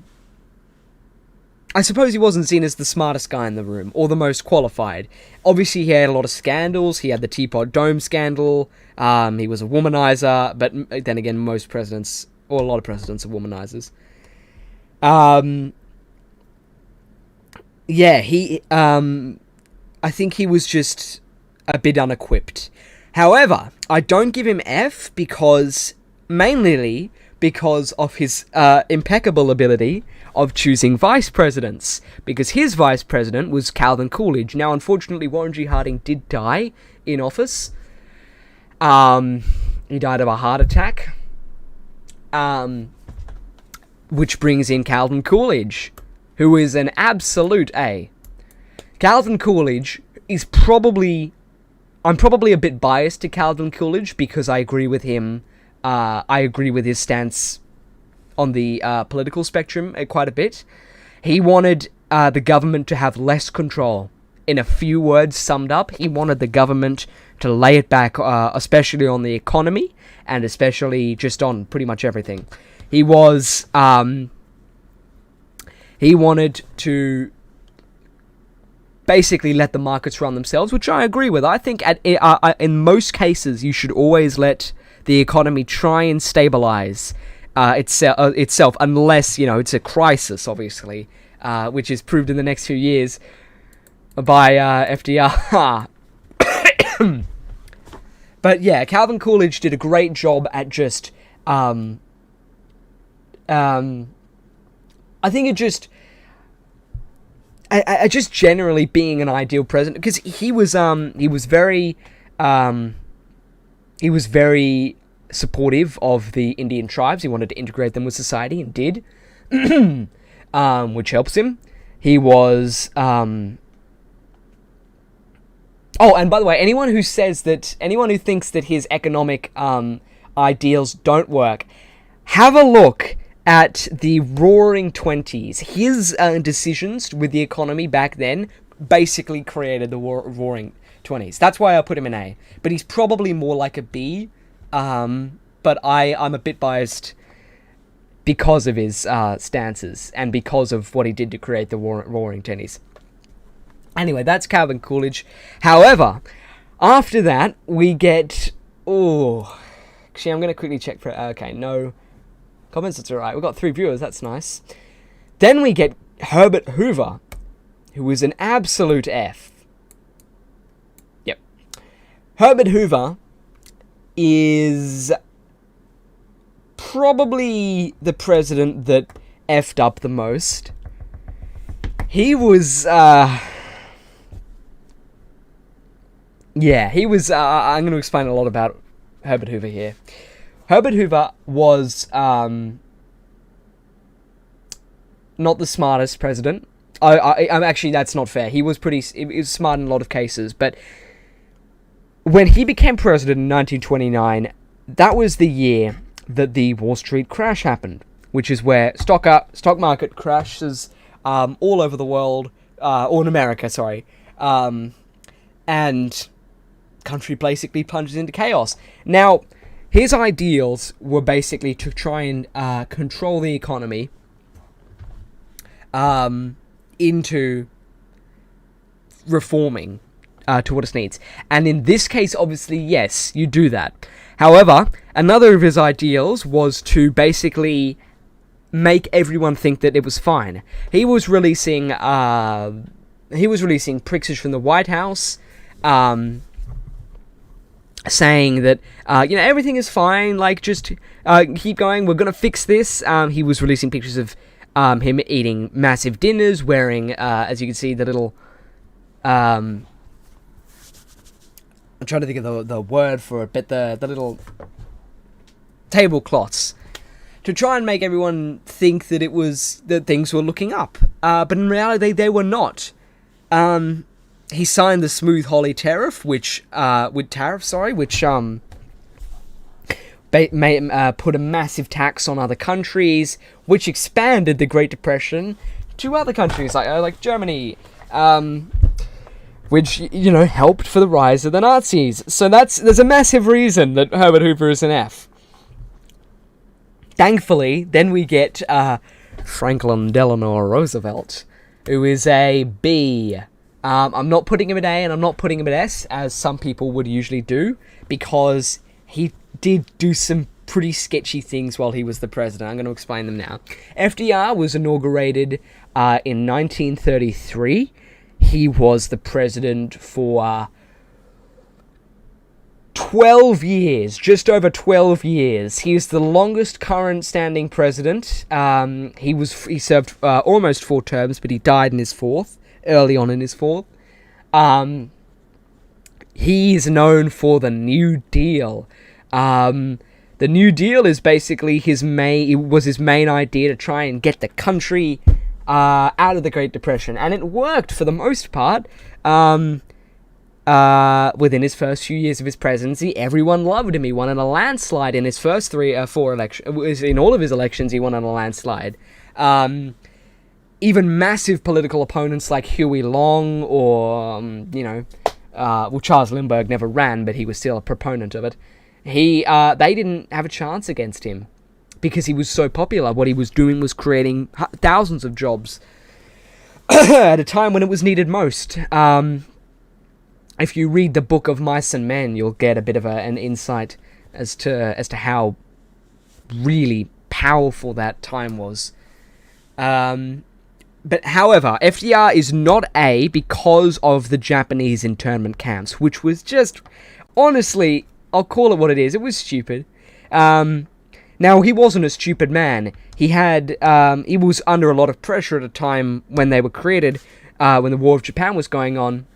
S1: suppose he wasn't seen as the smartest guy in the room, or the most qualified. Obviously, he had a lot of scandals. He had the Teapot Dome scandal, he was a womanizer, but then again, most presidents, or a lot of presidents are womanizers. Yeah, I think he was just a bit unequipped. However, I don't give him F mainly because of his impeccable ability of choosing vice presidents, because his vice president was Calvin Coolidge. Now, unfortunately, Warren G. Harding did die in office. He died of a heart attack. Which brings in Calvin Coolidge, who is an absolute A. Calvin Coolidge is probably... I'm probably a bit biased to Calvin Coolidge because I agree with him. I agree with his stance on the political spectrum quite a bit. He wanted the government to have less control. In a few words summed up, he wanted the government to lay it back, especially on the economy, and especially just on pretty much everything. He wanted to basically let the markets run themselves, which I agree with. I think in most cases, you should always let the economy try and stabilize itself, unless, it's a crisis, obviously, which is proved in the next few years by FDR. But yeah, Calvin Coolidge did a great job at just... I think it just... I just generally being an ideal president, because he was very supportive of the Indian tribes. He wanted to integrate them with society, and did, which helps him. He was oh, and by the way, anyone who thinks that his economic ideals don't work, have a look at the Roaring '20s. His decisions with the economy back then basically created the Roaring '20s. That's why I put him in A. But he's probably more like a B. But I'm a bit biased because of his stances and because of what he did to create the Roaring '20s. Anyway, that's Calvin Coolidge. However, after that, we get... Oh, actually, I'm going to quickly check for... Okay, no... comments, that's alright. We've got 3 viewers, that's nice. Then we get Herbert Hoover, who is an absolute F. Yep. Herbert Hoover is probably the president that effed up the most. He was, yeah, he was, I'm going to explain a lot about Herbert Hoover here. Herbert Hoover was not the smartest president. I'm actually, that's not fair. He was smart in a lot of cases, but when he became president in 1929, that was the year that the Wall Street crash happened, which is where stock market crashes all over the world, or in America, sorry, and country basically plunges into chaos. Now, his ideals were basically to try and control the economy into reforming to what it needs. And in this case, obviously, yes, you do that. However, another of his ideals was to basically make everyone think that it was fine. He was releasing pictures from the White House, saying that everything is fine. Like, just keep going. We're gonna fix this. He was releasing pictures of him eating massive dinners, wearing, as you can see, the little. I'm trying to think of the word for it, but the little tablecloths, to try and make everyone think that things were looking up. But in reality, they were not. He signed the Smooth Holly tariff, which put a massive tax on other countries, which expanded the Great Depression to other countries like Germany, which helped for the rise of the Nazis. So there's a massive reason that Herbert Hoover is an F. Thankfully, then we get Franklin Delano Roosevelt, who is a B. I'm not putting him at A and I'm not putting him at S, as some people would usually do, because he did do some pretty sketchy things while he was the president. I'm going to explain them now. FDR was inaugurated in 1933. He was the president for 12 years, just over 12 years. He is the longest current standing president. He served almost 4 terms, but he died in his 4th, early on in his 4th. He's known for the New Deal. The New Deal is basically his main idea to try and get the country out of the Great Depression, and it worked for the most part. Within his first few years of his presidency, everyone loved him. He won in a landslide in his first 3 or 4 elections. In all of his elections, he won in a landslide. Even massive political opponents like Huey Long or, Charles Lindbergh never ran, but he was still a proponent of it. They didn't have a chance against him because he was so popular. What he was doing was creating thousands of jobs at a time when it was needed most. If you read the Book of Mice and Men, you'll get a bit of an insight as to how really powerful that time was. But however, FDR is not A because of the Japanese internment camps, which was just, honestly, I'll call it what it is. It was stupid. Now, he wasn't a stupid man. He was under a lot of pressure at a time when they were created, when the War of Japan was going on.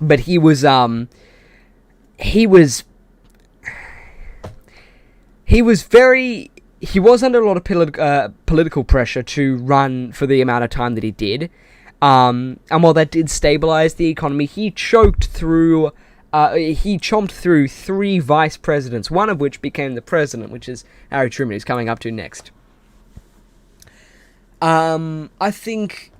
S1: But he was under a lot of political pressure to run for the amount of time that he did. And while that did stabilize the economy, he chomped through 3 vice presidents, one of which became the president, which is Harry Truman, who's coming up to next. I think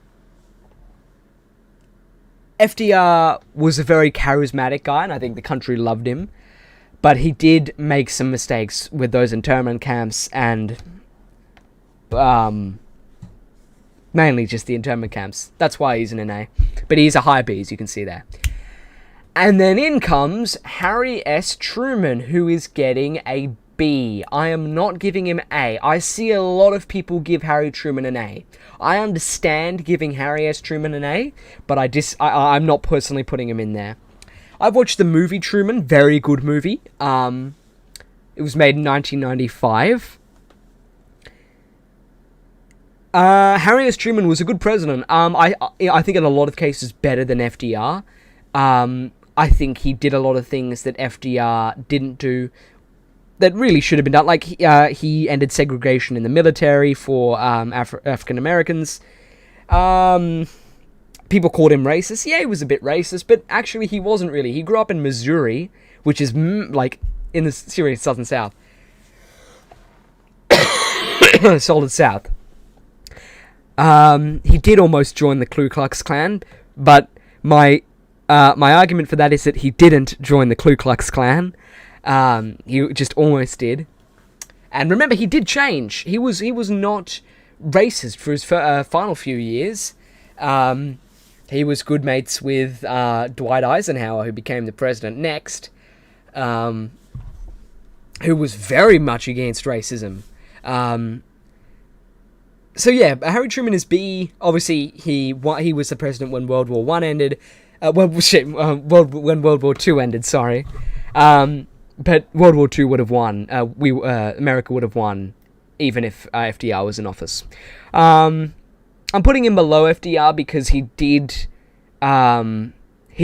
S1: FDR was a very charismatic guy, and I think the country loved him. But he did make some mistakes with those internment camps, and mainly just the internment camps. That's why he's an A. But he's a high B, as you can see there. And then in comes Harry S. Truman, who is getting a B. I am not giving him A. I see a lot of people give Harry Truman an A. I understand giving Harry S. Truman an A, but I'm not personally putting him in there. I've watched the movie Truman, very good movie. It was made in 1995. Harry S. Truman was a good president. I think in a lot of cases better than FDR. I think he did a lot of things that FDR didn't do that really should have been done. Like, he ended segregation in the military for African Americans. People called him racist. Yeah, he was a bit racist, but actually he wasn't really. He grew up in Missouri, which is like in the serious Southern South. Solid South. He did almost join the Ku Klux Klan, but my My argument for that is that he didn't join the Ku Klux Klan. He just almost did. And remember, he did change. He was not racist for his final few years. He was good mates with Dwight Eisenhower, who became the president next, who was very much against racism. So yeah, Harry Truman is B. Obviously, he was the president when World War One ended. When World War Two ended. Sorry. But World War II would have won. America would have won, even if FDR was in office. I'm putting him below FDR because he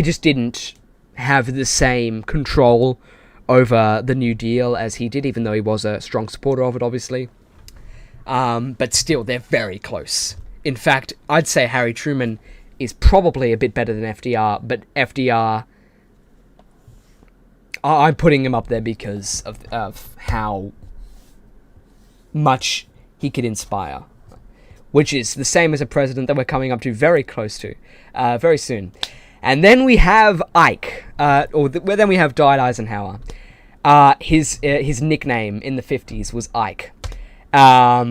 S1: just didn't have the same control over the New Deal as he did, even though he was a strong supporter of it, obviously. But still, they're very close. In fact, I'd say Harry Truman is probably a bit better than FDR, but FDR... I'm putting him up there because of how much he could inspire, which is the same as a president that we're coming up to very close to, very soon. And then we have Ike, then we have Dwight Eisenhower. His nickname in the 50s was Ike.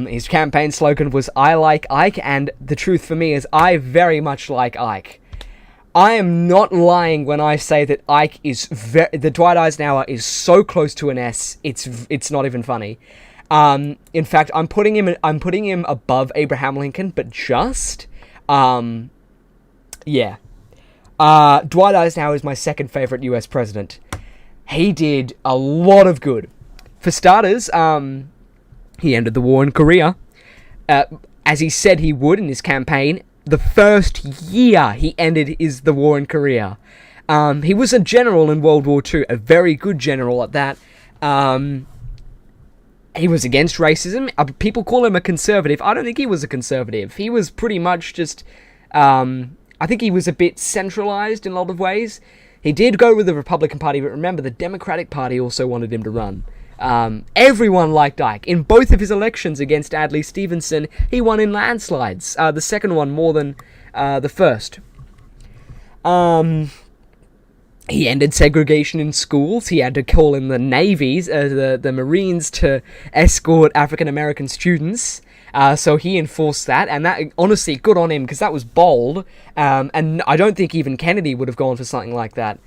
S1: His campaign slogan was "I like Ike," and the truth for me is I very much like Ike. I am not lying when I say that Ike is the Dwight Eisenhower is so close to an S. It's not even funny. In fact, I'm putting him above Abraham Lincoln, but just yeah. Dwight Eisenhower is my second favorite U.S. president. He did a lot of good. For starters, he ended the war in Korea, as he said he would in his campaign. The first year he ended the war in Korea. He was a general in World War II, a very good general at that. He was against racism. People call him a conservative. I don't think he was a conservative. He was pretty much just... I think he was a bit centralized in a lot of ways. He did go with the Republican Party, but remember, the Democratic Party also wanted him to run. Everyone liked Ike. In both of his elections against Adlai Stevenson, he won in landslides. The second one more than the first. He ended segregation in schools. He had to call in the navies, the Marines, to escort African American students. So he enforced that, and that, honestly, good on him, because that was bold. And I don't think even Kennedy would have gone for something like that.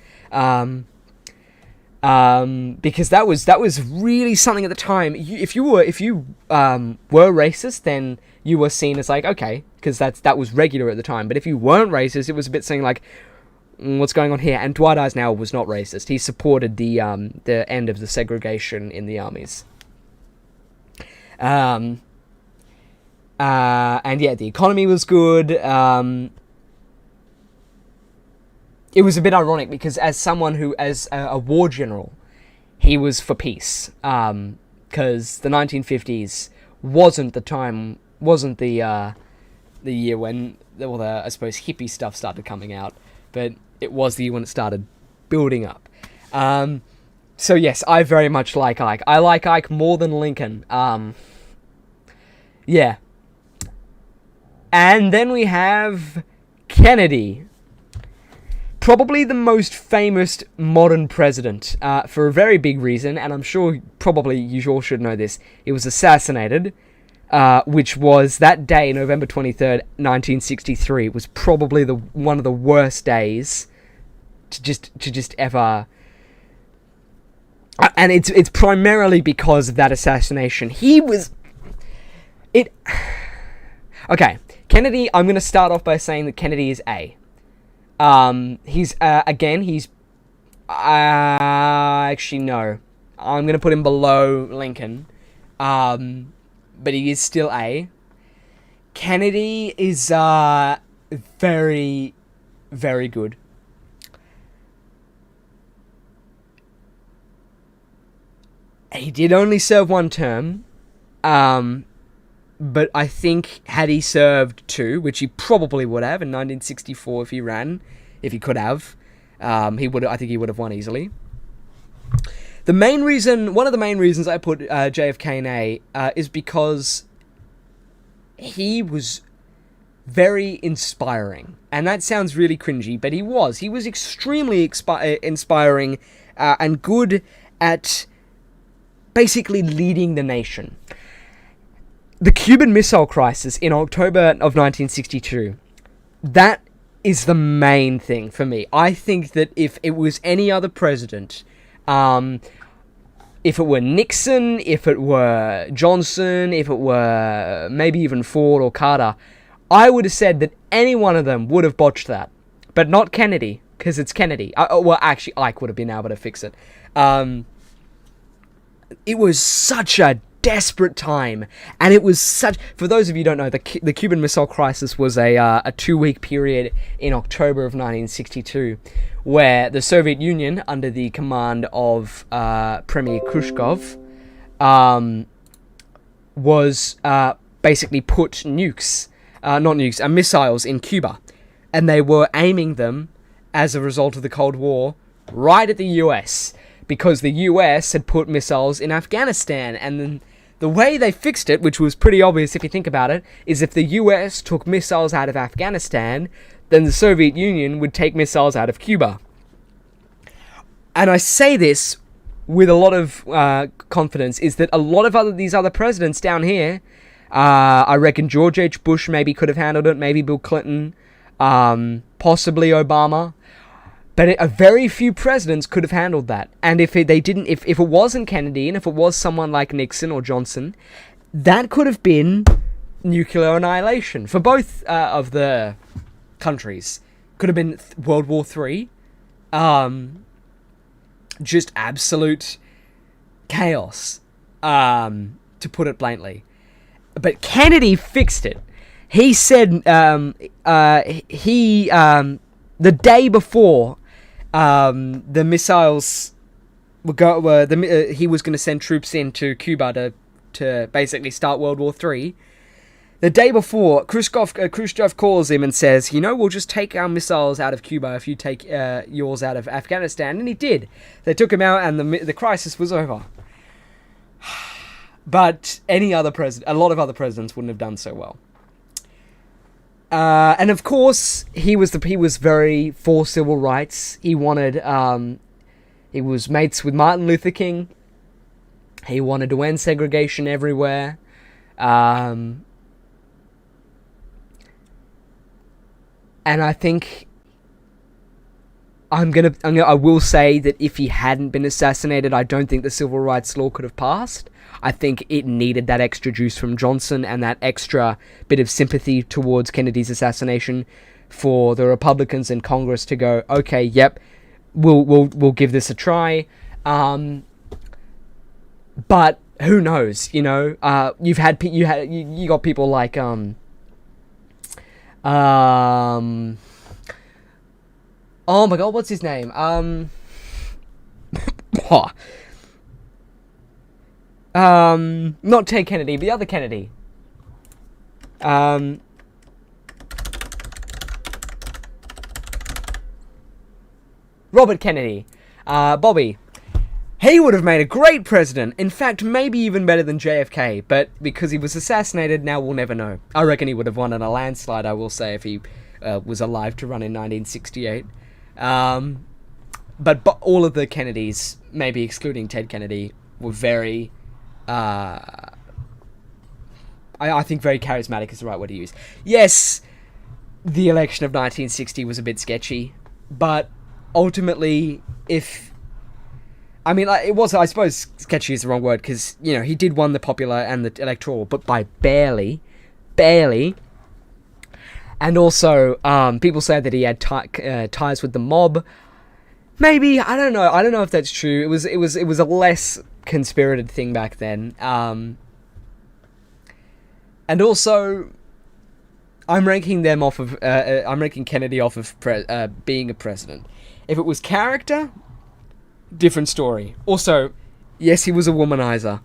S1: Because that was really something at the time. If you were racist, then you were seen as like, okay, because that was regular at the time. But if you weren't racist, it was a bit saying like, what's going on here? And Dwight Eisenhower was not racist. He supported the end of the segregation in the armies. And yeah, the economy was good. It was a bit ironic because as a war general, he was for peace. Because the 1950s wasn't the year when I suppose hippie stuff started coming out, but it was the year when it started building up. So yes, I very much like Ike. I like Ike more than Lincoln. Yeah. And then we have Kennedy. Probably the most famous modern president, for a very big reason, and I'm sure probably you all should know this. He was assassinated, which was that day, November 23rd, 1963, was probably one of the worst days to just ever... And it's primarily because of that assassination. Okay, Kennedy, I'm going to start off by saying that Kennedy is A. He's actually, no. I'm going to put him below Lincoln. But he is still A. Kennedy is, very, very good. He did only serve one term. But I think had he served two, which he probably would have in 1964 if he could have, I think he would have won easily. One of the main reasons I put JFK in A is because he was very inspiring. And that sounds really cringy, but he was. He was extremely inspiring and good at basically leading the nation. The Cuban Missile Crisis in October of 1962, that is the main thing for me. I think that if it was any other president, if it were Nixon, if it were Johnson, if it were maybe even Ford or Carter, I would have said that any one of them would have botched that. But not Kennedy, because it's Kennedy. Well, actually, Ike would have been able to fix it. It was such a desperate time, and it was such. For those of you who don't know, the Cuban Missile Crisis was a 2-week period in October of 1962, where the Soviet Union, under the command of Premier Khrushchev, was basically put missiles in Cuba, and they were aiming them as a result of the Cold War right at the U.S. because the U.S. had put missiles in Afghanistan, and then the way they fixed it, which was pretty obvious if you think about it, is if the US took missiles out of Afghanistan, then the Soviet Union would take missiles out of Cuba. And I say this with a lot of confidence, is that a lot of these other presidents down here, I reckon George H. Bush maybe could have handled it, maybe Bill Clinton, possibly Obama. But a very few presidents could have handled that. And if it wasn't Kennedy, and if it was someone like Nixon or Johnson, that could have been nuclear annihilation for both of the countries. Could have been World War III. Just absolute chaos, to put it bluntly. But Kennedy fixed it. He said the day before the missiles he was going to send troops into Cuba to basically start World War III. The day before, Khrushchev calls him and says, we'll just take our missiles out of Cuba if you take yours out of Afghanistan. And he did. They took him out, and the crisis was over. But a lot of other presidents wouldn't have done so well. And of course, he was very for civil rights. He wanted, he was mates with Martin Luther King. He wanted to end segregation everywhere. And I think I will say that if he hadn't been assassinated, I don't think the civil rights law could have passed. I think it needed that extra juice from Johnson and that extra bit of sympathy towards Kennedy's assassination for the Republicans in Congress to go, okay, yep, we'll give this a try. But who knows? You got people like oh my god, what's his name? Not Ted Kennedy, but the other Kennedy. Robert Kennedy. Bobby. He would have made a great president. In fact, maybe even better than JFK. But because he was assassinated, now we'll never know. I reckon he would have won in a landslide, I will say, if he was alive to run in 1968. But all of the Kennedys, maybe excluding Ted Kennedy, were very... I think very charismatic is the right word to use. Yes, the election of 1960 was a bit sketchy, but ultimately, it was, I suppose sketchy is the wrong word, because, he did win the popular and the electoral, but by barely. And also, people say that he had ties with the mob. Maybe, I don't know if that's true. It was a less conspirated thing back then. And also, I'm ranking Kennedy off of being a president. If it was character, different story. Also, yes, he was a womanizer.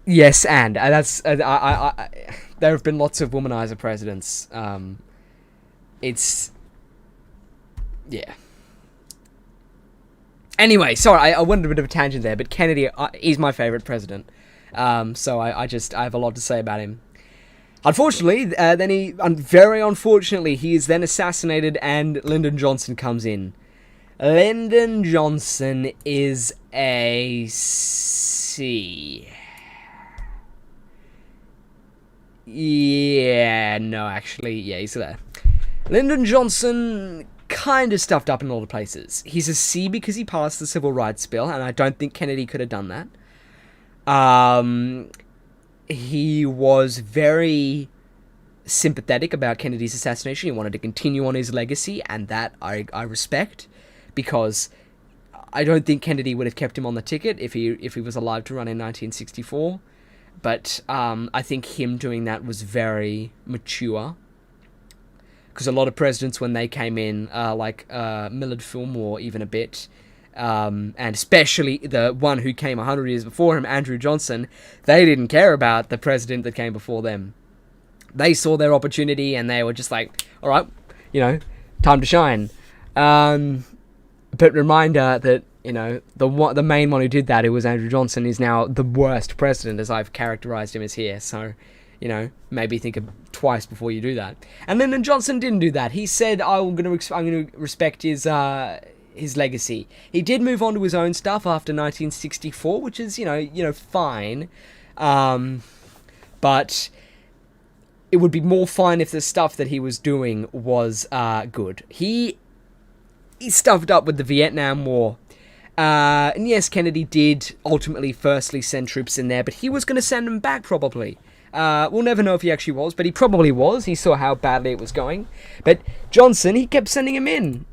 S1: Yes, and that's there have been lots of womanizer presidents. Yeah. Anyway, sorry, I went a bit of a tangent there, but Kennedy is my favorite president. So I have a lot to say about him. Unfortunately, very unfortunately, he is then assassinated, and Lyndon Johnson comes in. Lyndon Johnson is a C. Yeah, no, actually, yeah, he's there. Lyndon Johnson kind of stuffed up in a lot of places. He's a C because he passed the Civil Rights Bill, and I don't think Kennedy could have done that. He was very sympathetic about Kennedy's assassination. He wanted to continue on his legacy, and that I respect, because I don't think Kennedy would have kept him on the ticket if he was alive to run in 1964. But I think him doing that was very mature, because a lot of presidents, when they came in, like Millard Fillmore, even a bit, and especially the one who came 100 years before him, Andrew Johnson, they didn't care about the president that came before them. They saw their opportunity, and they were just like, all right, time to shine. But reminder that, the main one who did that, who was Andrew Johnson, is now the worst president, as I've characterized him as here. So, maybe think twice before you do that. And Lyndon Johnson didn't do that. He said, I'm going to respect his legacy. He did move on to his own stuff after 1964, which is, fine. But it would be more fine if the stuff that he was doing was good. He stuffed up with the Vietnam War. And yes, Kennedy did ultimately firstly send troops in there, but he was going to send them back probably. We'll never know if he actually was, but he probably was. He saw how badly it was going. But Johnson, he kept sending him in.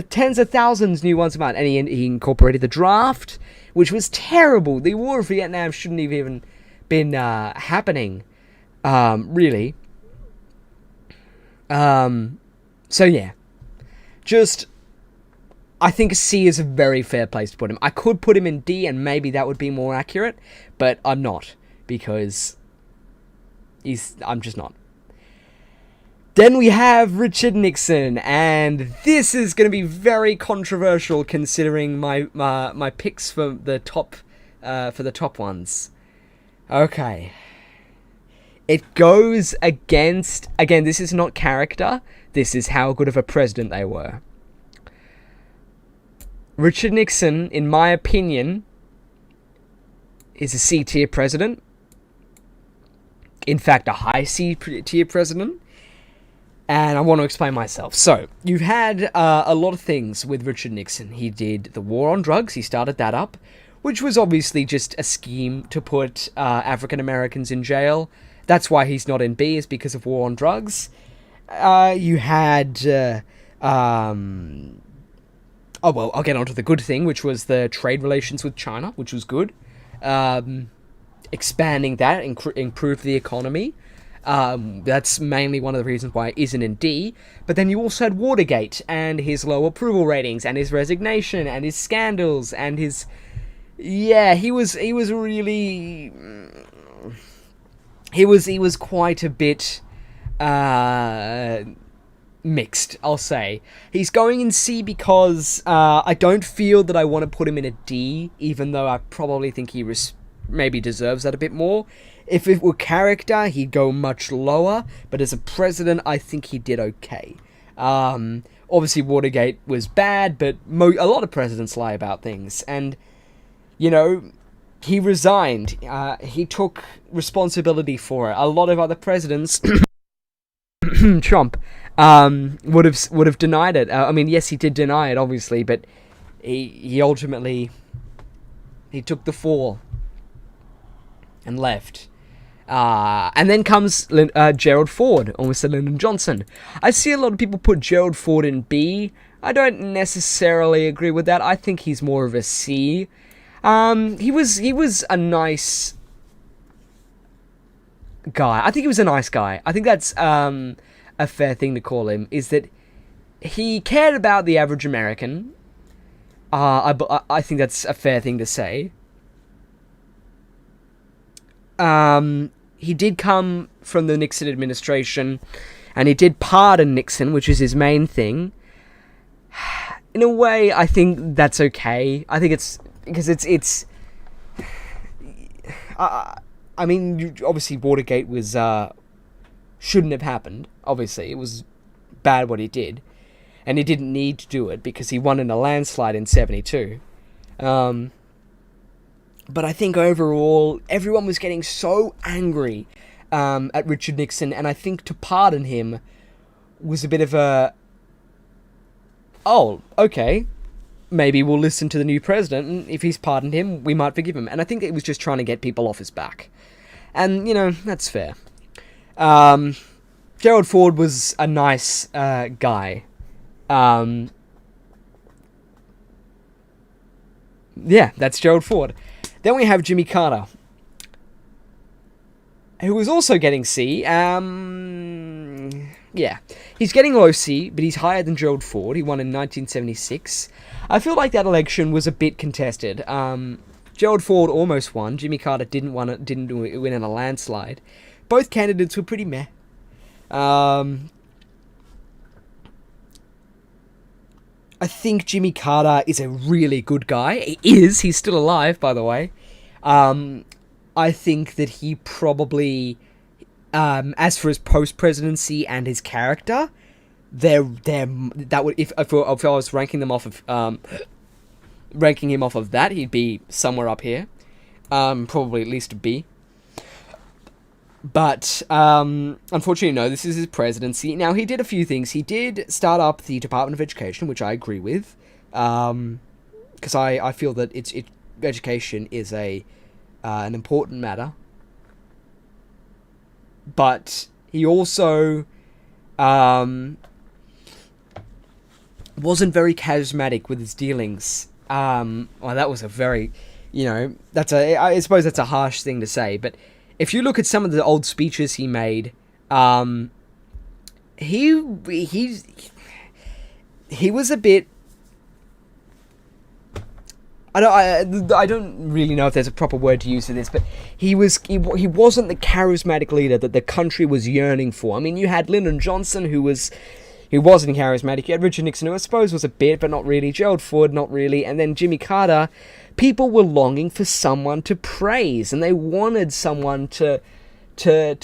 S1: Tens of thousands new ones a month. And he incorporated the draft, which was terrible. The War of Vietnam shouldn't have even been happening, really. So yeah. I think C is a very fair place to put him. I could put him in D, and maybe that would be more accurate, but I'm not, because I'm just not. Then we have Richard Nixon, and this is going to be very controversial considering my picks for the top ones. Okay. It goes against, again, this is not character, this is how good of a president they were. Richard Nixon, in my opinion, is a C-tier president. In fact, a high C-tier president. And I want to explain myself. So, you've had a lot of things with Richard Nixon. He did the war on drugs. He started that up, which was obviously just a scheme to put African Americans in jail. That's why he's not in B, is because of war on drugs. You had... Oh, well, I'll get on to the good thing, which was the trade relations with China, which was good. Expanding that, improved the economy. That's mainly one of the reasons why it isn't in D. But then you also had Watergate, and his low approval ratings, and his resignation, and his scandals, and his... Yeah, he was really... He was quite a bit... mixed, I'll say. He's going in C because I don't feel that I want to put him in a D, even though I probably think he maybe deserves that a bit more. If it were character, he'd go much lower, but as a president, I think he did okay. Obviously, Watergate was bad, but a lot of presidents lie about things, and, he resigned. He took responsibility for it. A lot of other presidents... Trump would have denied it. I mean, yes, he did deny it, obviously, but he ultimately took the fall and left. And then comes Gerald Ford, almost Lyndon Johnson. I see a lot of people put Gerald Ford in B. I don't necessarily agree with that. I think he's more of a C. He was a nice guy. I think he was a nice guy. I think that's a fair thing to call him, is that he cared about the average American. I think that's a fair thing to say. He did come from the Nixon administration, and he did pardon Nixon, which is his main thing. In a way, I think that's okay. I think it's... because it's... I mean, obviously Watergate was shouldn't have happened. Obviously, it was bad what he did, and he didn't need to do it because he won in a landslide in 72. But I think overall, everyone was getting so angry at Richard Nixon, and I think to pardon him was a bit of a, oh, okay, maybe we'll listen to the new president, and if he's pardoned him, we might forgive him. And I think it was just trying to get people off his back. And, that's fair. Gerald Ford was a nice guy. Yeah, that's Gerald Ford. Then we have Jimmy Carter, who was also getting C. Yeah, he's getting low C, but he's higher than Gerald Ford. He won in 1976. I feel like that election was a bit contested. Gerald Ford almost won. Jimmy Carter didn't win in a landslide. Both candidates were pretty meh. I think Jimmy Carter is a really good guy. He is. He's still alive, by the way. I think that he probably, as for his post-presidency and his character, that would, if I was ranking him off of that, he'd be somewhere up here. Probably at least a B. But, unfortunately, no, this is his presidency. Now, he did a few things. He did start up the Department of Education, which I agree with. Because I feel that education is an important matter. But he also, wasn't very charismatic with his dealings. Well, that was a very, I suppose that's a harsh thing to say, but if you look at some of the old speeches he made, he was a bit. I don't really know if there's a proper word to use for this, but he wasn't the charismatic leader that the country was yearning for. I mean, you had Lyndon Johnson, who wasn't charismatic. You had Richard Nixon, who I suppose was a bit, but not really. Gerald Ford, not really. And then Jimmy Carter. People were longing for someone to praise, and they wanted someone to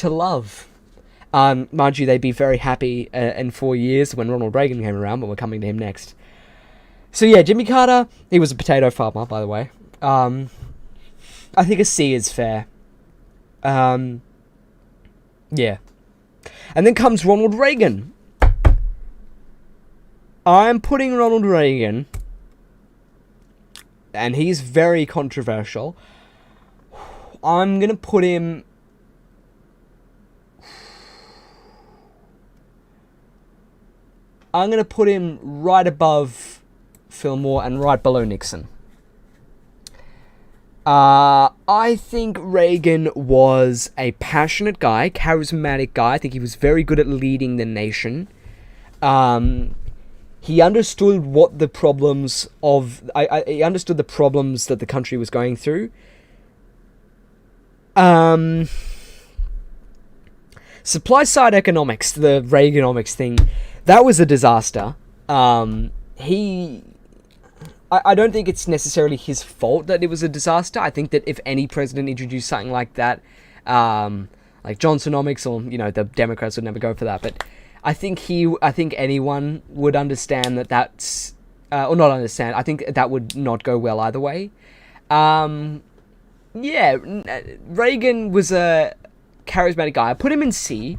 S1: love. Mind you, they'd be very happy in 4 years when Ronald Reagan came around, but we're coming to him next. So yeah, Jimmy Carter, he was a potato farmer, by the way. I think a C is fair. Yeah. And then comes Ronald Reagan. I'm putting Ronald Reagan, and he's very controversial. I'm going to put him... right above Fillmore and right below Nixon. I think Reagan was a passionate guy, charismatic guy. I think he was very good at leading the nation. He understood what the problems of... he understood the problems that the country was going through. Supply side economics, the Reaganomics thing, that was a disaster. I don't think it's necessarily his fault that it was a disaster. I think that if any president introduced something like that, like Johnsonomics, or the Democrats would never go for that, but I think anyone would understand that that's, or not understand. I think that would not go well either way. Reagan was a charismatic guy. I put him in C,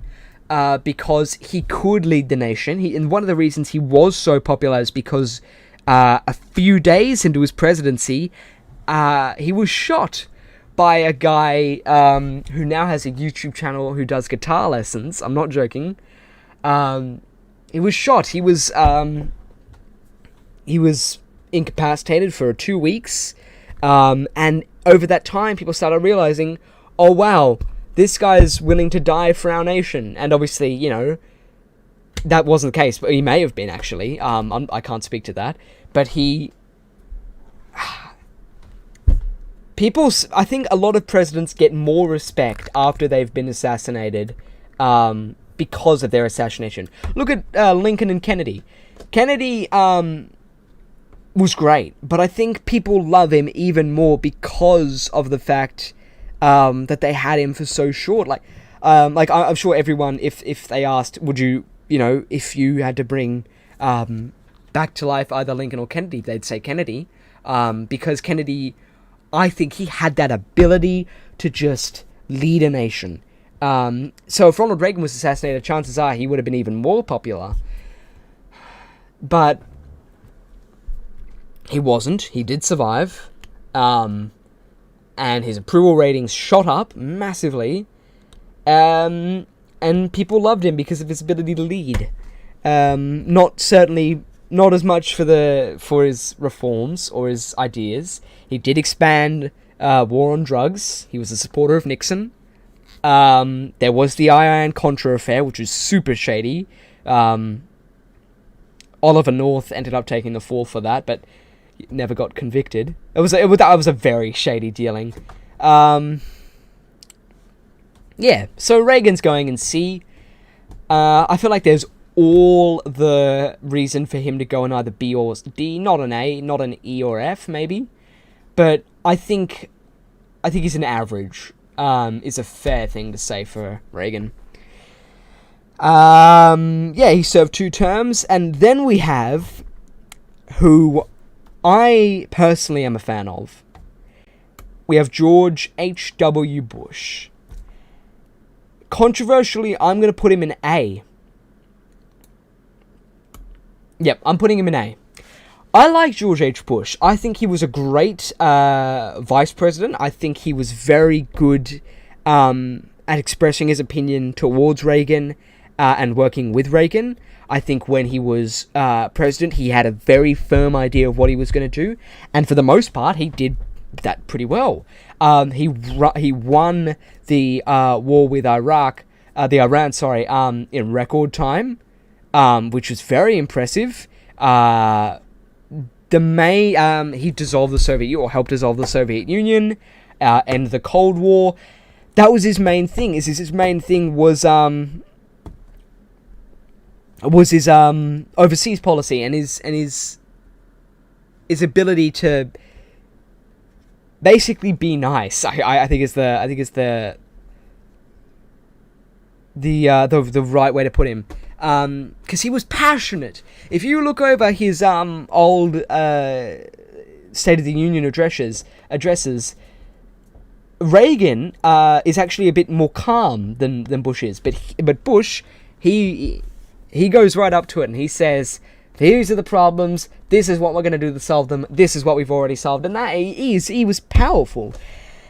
S1: because he could lead the nation. And one of the reasons he was so popular is because a few days into his presidency, he was shot by a guy who now has a YouTube channel who does guitar lessons. I'm not joking. He was shot. He was incapacitated for 2 weeks. And over that time, people started realizing, oh wow, this guy's willing to die for our nation. And obviously, that wasn't the case, but he may have been, actually. I can't speak to that. But I think a lot of presidents get more respect after they've been assassinated, because of their assassination. Look at Lincoln and Kennedy. Kennedy was great, but I think people love him even more because of the fact that they had him for so short. Like, I'm sure everyone, if they asked, would you, if you had to bring back to life either Lincoln or Kennedy, they'd say Kennedy, because Kennedy, I think he had that ability to just lead a nation. So if Ronald Reagan was assassinated, chances are he would have been even more popular. But he wasn't. He did survive. And his approval ratings shot up massively. And people loved him because of his ability to lead. Not as much for his reforms or his ideas. He did expand war on drugs. He was a supporter of Nixon. There was the Iran-Contra affair, which was super shady. Oliver North ended up taking the fall for that, but never got convicted. That was a very shady dealing. Yeah, so Reagan's going in C. I feel like there's all the reason for him to go in either B or D, not an A, not an E or F, maybe. But I think he's an average. Is a fair thing to say for Reagan. Yeah, he served 2 terms, and then we have who I personally am a fan of. We have George H.W. Bush. Controversially, I'm going to put him in A. Yep, I'm putting him in A. I like George H. Bush. I think he was a great vice president. I think he was very good at expressing his opinion towards Reagan and working with Reagan. I think when he was president, he had a very firm idea of what he was going to do. And for the most part, he did that pretty well. He won the war with Iran, in record time, which was very impressive. He dissolved the Soviet Union, or helped dissolve the Soviet Union, end the Cold War. That was his main thing. His main thing was his overseas policy and his ability to basically be nice. I think is the right way to put him. Because he was passionate. If you look over his old State of the Union addresses, Reagan is actually a bit more calm than Bush is. But Bush, he goes right up to it and he says, "These are the problems. This is what we're going to do to solve them. This is what we've already solved." And he was powerful.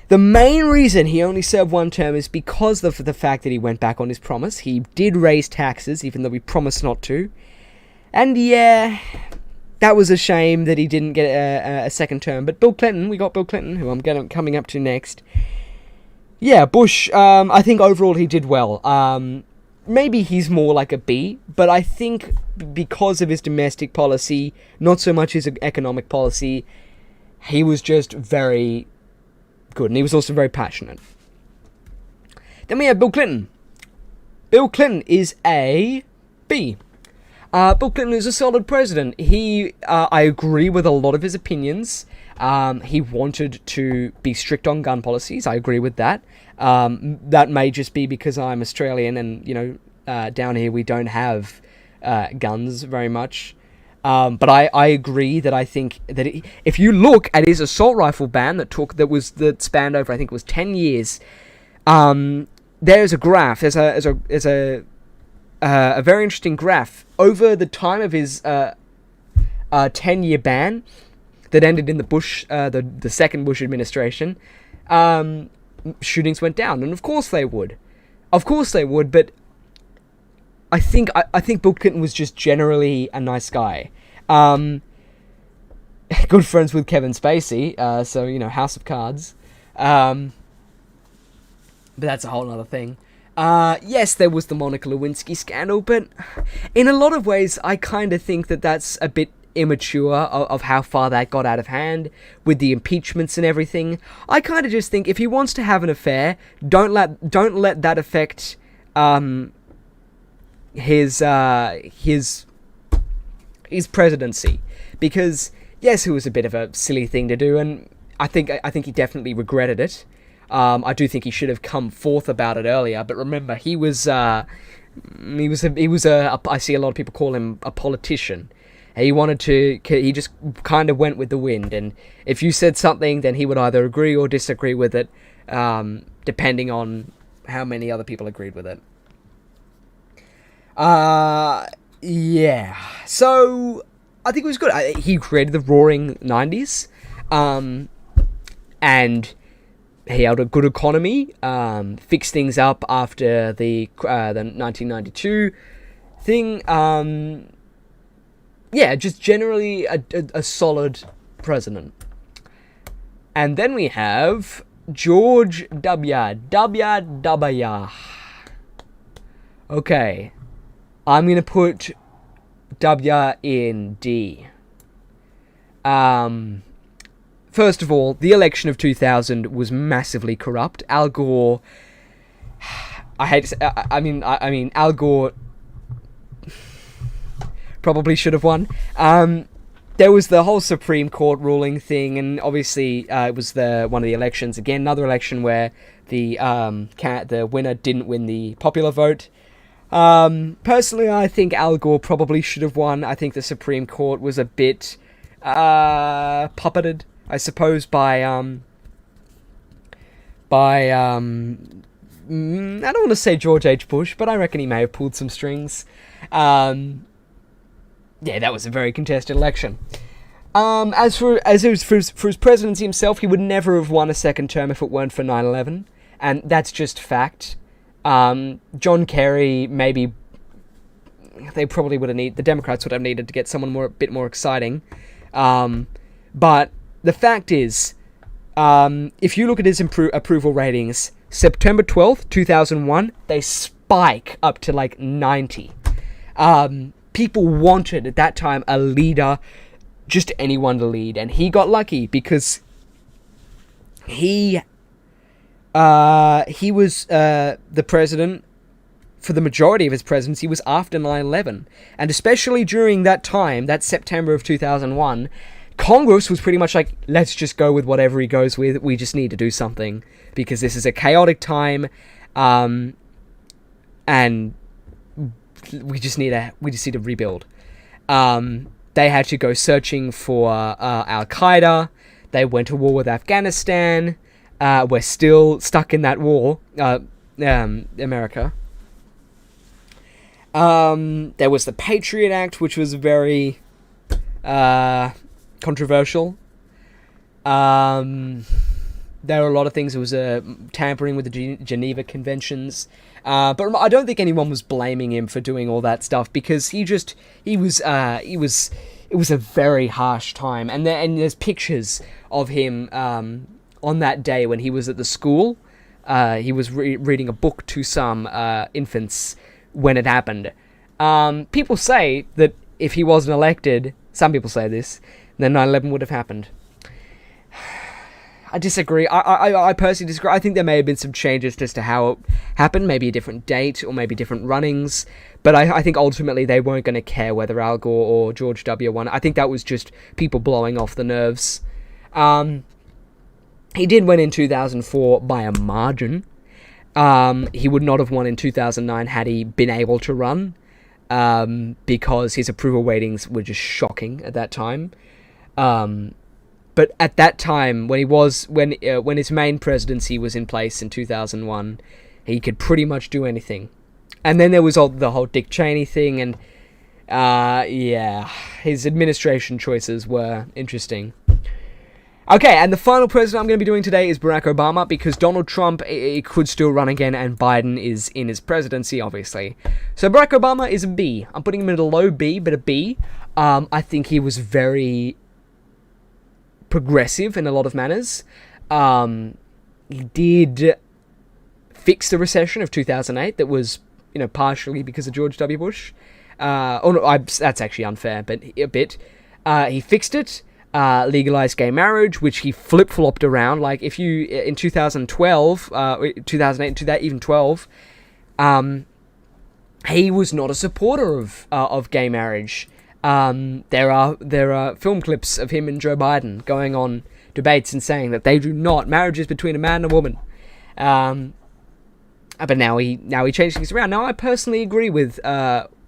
S1: The main reason he only served 1 term is because of the fact that he went back on his promise. He did raise taxes, even though he promised not to. And yeah, that was a shame that he didn't get a second term. But we got Bill Clinton, who I'm coming up to next. Yeah, Bush, I think overall he did well. Maybe he's more like a B, but I think because of his domestic policy, not so much his economic policy, he was just very good, and he was also very passionate. Then we have Bill Clinton. Bill Clinton is a B. Bill Clinton is a solid president. I agree with a lot of his opinions. He wanted to be strict on gun policies. I agree with that. That may just be because I'm Australian and, down here we don't have guns very much. But I agree that I think that if you look at his assault rifle ban that spanned over, I think it was 10 years, there's a graph, there's a very interesting graph over the time of his 10-year ban that ended in the second Bush administration. Shootings went down, and of course they would, but I think Bill Clinton was just generally a nice guy. Good friends with Kevin Spacey, so House of Cards. But that's a whole other thing. Yes, there was the Monica Lewinsky scandal, but in a lot of ways, I kind of think that that's a bit immature of how far that got out of hand with the impeachments and everything. I kind of just think if he wants to have an affair, don't let that affect his presidency, because yes, it was a bit of a silly thing to do, and I think he definitely regretted it. I do think he should have come forth about it earlier. But remember, he was I see a lot of people call him a politician. He just kind of went with the wind, and if you said something, then he would either agree or disagree with it, depending on how many other people agreed with it. Yeah. So, I think it was good. He created the Roaring 90s, and he had a good economy, fixed things up after the 1992 thing. Yeah, just generally a solid president. And then we have George W. Okay. I'm going to put W in D. First of all, the election of 2000 was massively corrupt. Al Gore... I hate to say... I mean, Al Gore... probably should have won. There was the whole Supreme Court ruling thing, and obviously it was one of the elections. Again, another election where the winner didn't win the popular vote. Personally, I think Al Gore probably should have won. I think the Supreme Court was a bit puppeted, I suppose, by I don't want to say George H. Bush, but I reckon he may have pulled some strings. Yeah, that was a very contested election. As for his presidency himself, he would never have won a second term if it weren't for 9/11, and that's just fact. John Kerry, maybe they probably would have the Democrats would have needed to get someone a bit more exciting. But the fact is, if you look at his approval ratings, September 12th, 2001, they spike up to like 90. People wanted at that time a leader, just anyone to lead, and he got lucky because he was the president for the majority of his presidency was after 9/11, and especially during that time, that September of 2001, Congress was pretty much like, let's just go with whatever he goes with. We just need to do something because this is a chaotic time, and we just need to rebuild. They had to go searching for Al Qaeda. They went to war with Afghanistan. We're still stuck in that war, America. There was the Patriot Act, which was very controversial. There were a lot of things. It was tampering with the Geneva Conventions. But I don't think anyone was blaming him for doing all that stuff because it was a very harsh time. And there's pictures of him on that day when he was at the school. He was reading a book to some infants when it happened. People say that if he wasn't elected, some people say this, then 9/11 would have happened. I disagree. I personally disagree. I think there may have been some changes as to how it happened, maybe a different date or maybe different runnings. But I think ultimately they weren't going to care whether Al Gore or George W. won. I think that was just people blowing off the nerves. He did win in 2004 by a margin. He would not have won in 2009 had he been able to run, because his approval ratings were just shocking at that time. But at that time, when his main presidency was in place in 2001, he could pretty much do anything. And then there was the whole Dick Cheney thing, and his administration choices were interesting. Okay, and the final president I'm going to be doing today is Barack Obama, because Donald Trump he could still run again, and Biden is in his presidency, obviously. So Barack Obama is a B. I'm putting him in a low B, but a B. I think he was very progressive in a lot of manners. He did fix the recession of 2008 that was, partially because of George W. Bush. That's actually unfair, but a bit. He fixed it. Legalized gay marriage, which he flip-flopped around. Like, if you, in 2012, 2008, even 12, he was not a supporter of gay marriage. There are film clips of him and Joe Biden going on debates and saying that marriage is between a man and a woman. But now he changed things around. Now I personally agree with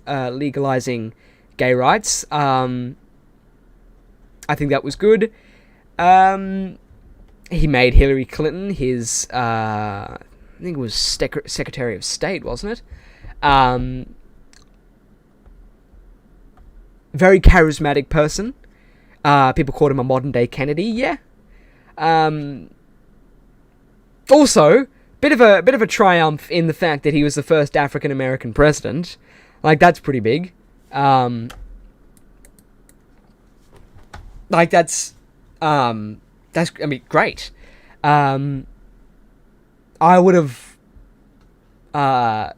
S1: legalizing gay rights. I think that was good. He made Hillary Clinton his, I think it was Secretary of State, wasn't it? Very charismatic person. People called him a modern day Kennedy. Yeah. Also, bit of a triumph in the fact that he was the first African American president. Like, that's pretty big. That's I mean, great. I would have, yeah,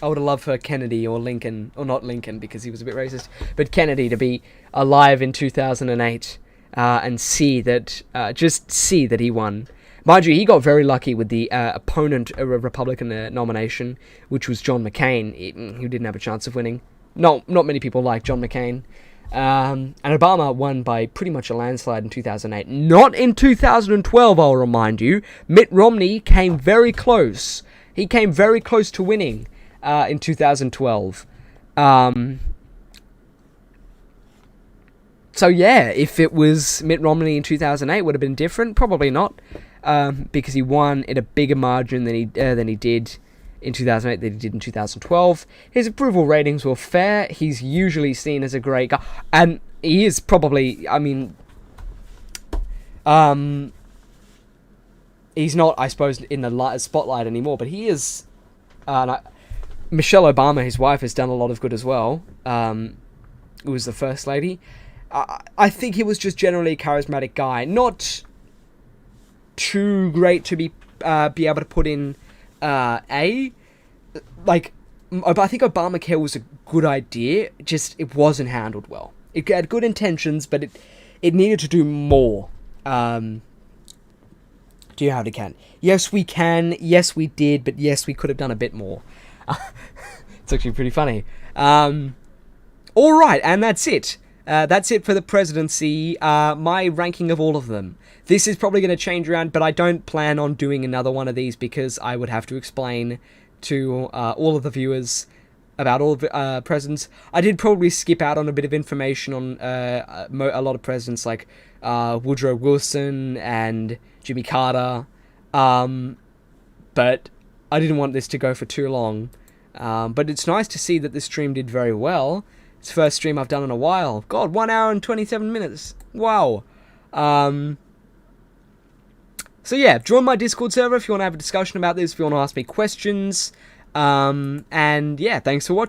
S1: I would have loved for Kennedy or Lincoln, or not Lincoln because he was a bit racist, but Kennedy to be alive in 2008 and see that, just see that he won. Mind you, he got very lucky with the opponent, a Republican nomination, which was John McCain, who didn't have a chance of winning. Not many people like John McCain. And Obama won by pretty much a landslide in 2008. Not in 2012, I'll remind you. Mitt Romney came very close. He came very close to winning in 2012. So yeah, if it was Mitt Romney in 2008, would have been different. Probably not, because he won in a bigger margin than he did in 2008 than he did in 2012. His approval ratings were fair. He's usually seen as a great guy, and he is probably, I mean, he's not, I suppose, in the spotlight anymore, but he is. Michelle Obama, his wife, has done a lot of good as well. Who was the first lady. I think he was just generally a charismatic guy, not too great to be able to put in I think Obamacare was a good idea, just it wasn't handled well. It had good intentions, but it needed to do more. Do you know how it can? Yes, we can. Yes, we did. But yes, we could have done a bit more. It's actually pretty funny. All right, and that's it. That's it for the presidency. My ranking of all of them. This is probably going to change around, but I don't plan on doing another one of these because I would have to explain to all of the viewers about all of the presidents. I did probably skip out on a bit of information on a lot of presidents like Woodrow Wilson and Jimmy Carter, but I didn't want this to go for too long. But it's nice to see that this stream did very well. It's the first stream I've done in a while. God, 1 hour and 27 minutes. Wow. So yeah, join my Discord server if you want to have a discussion about this, if you want to ask me questions. And yeah, thanks for watching.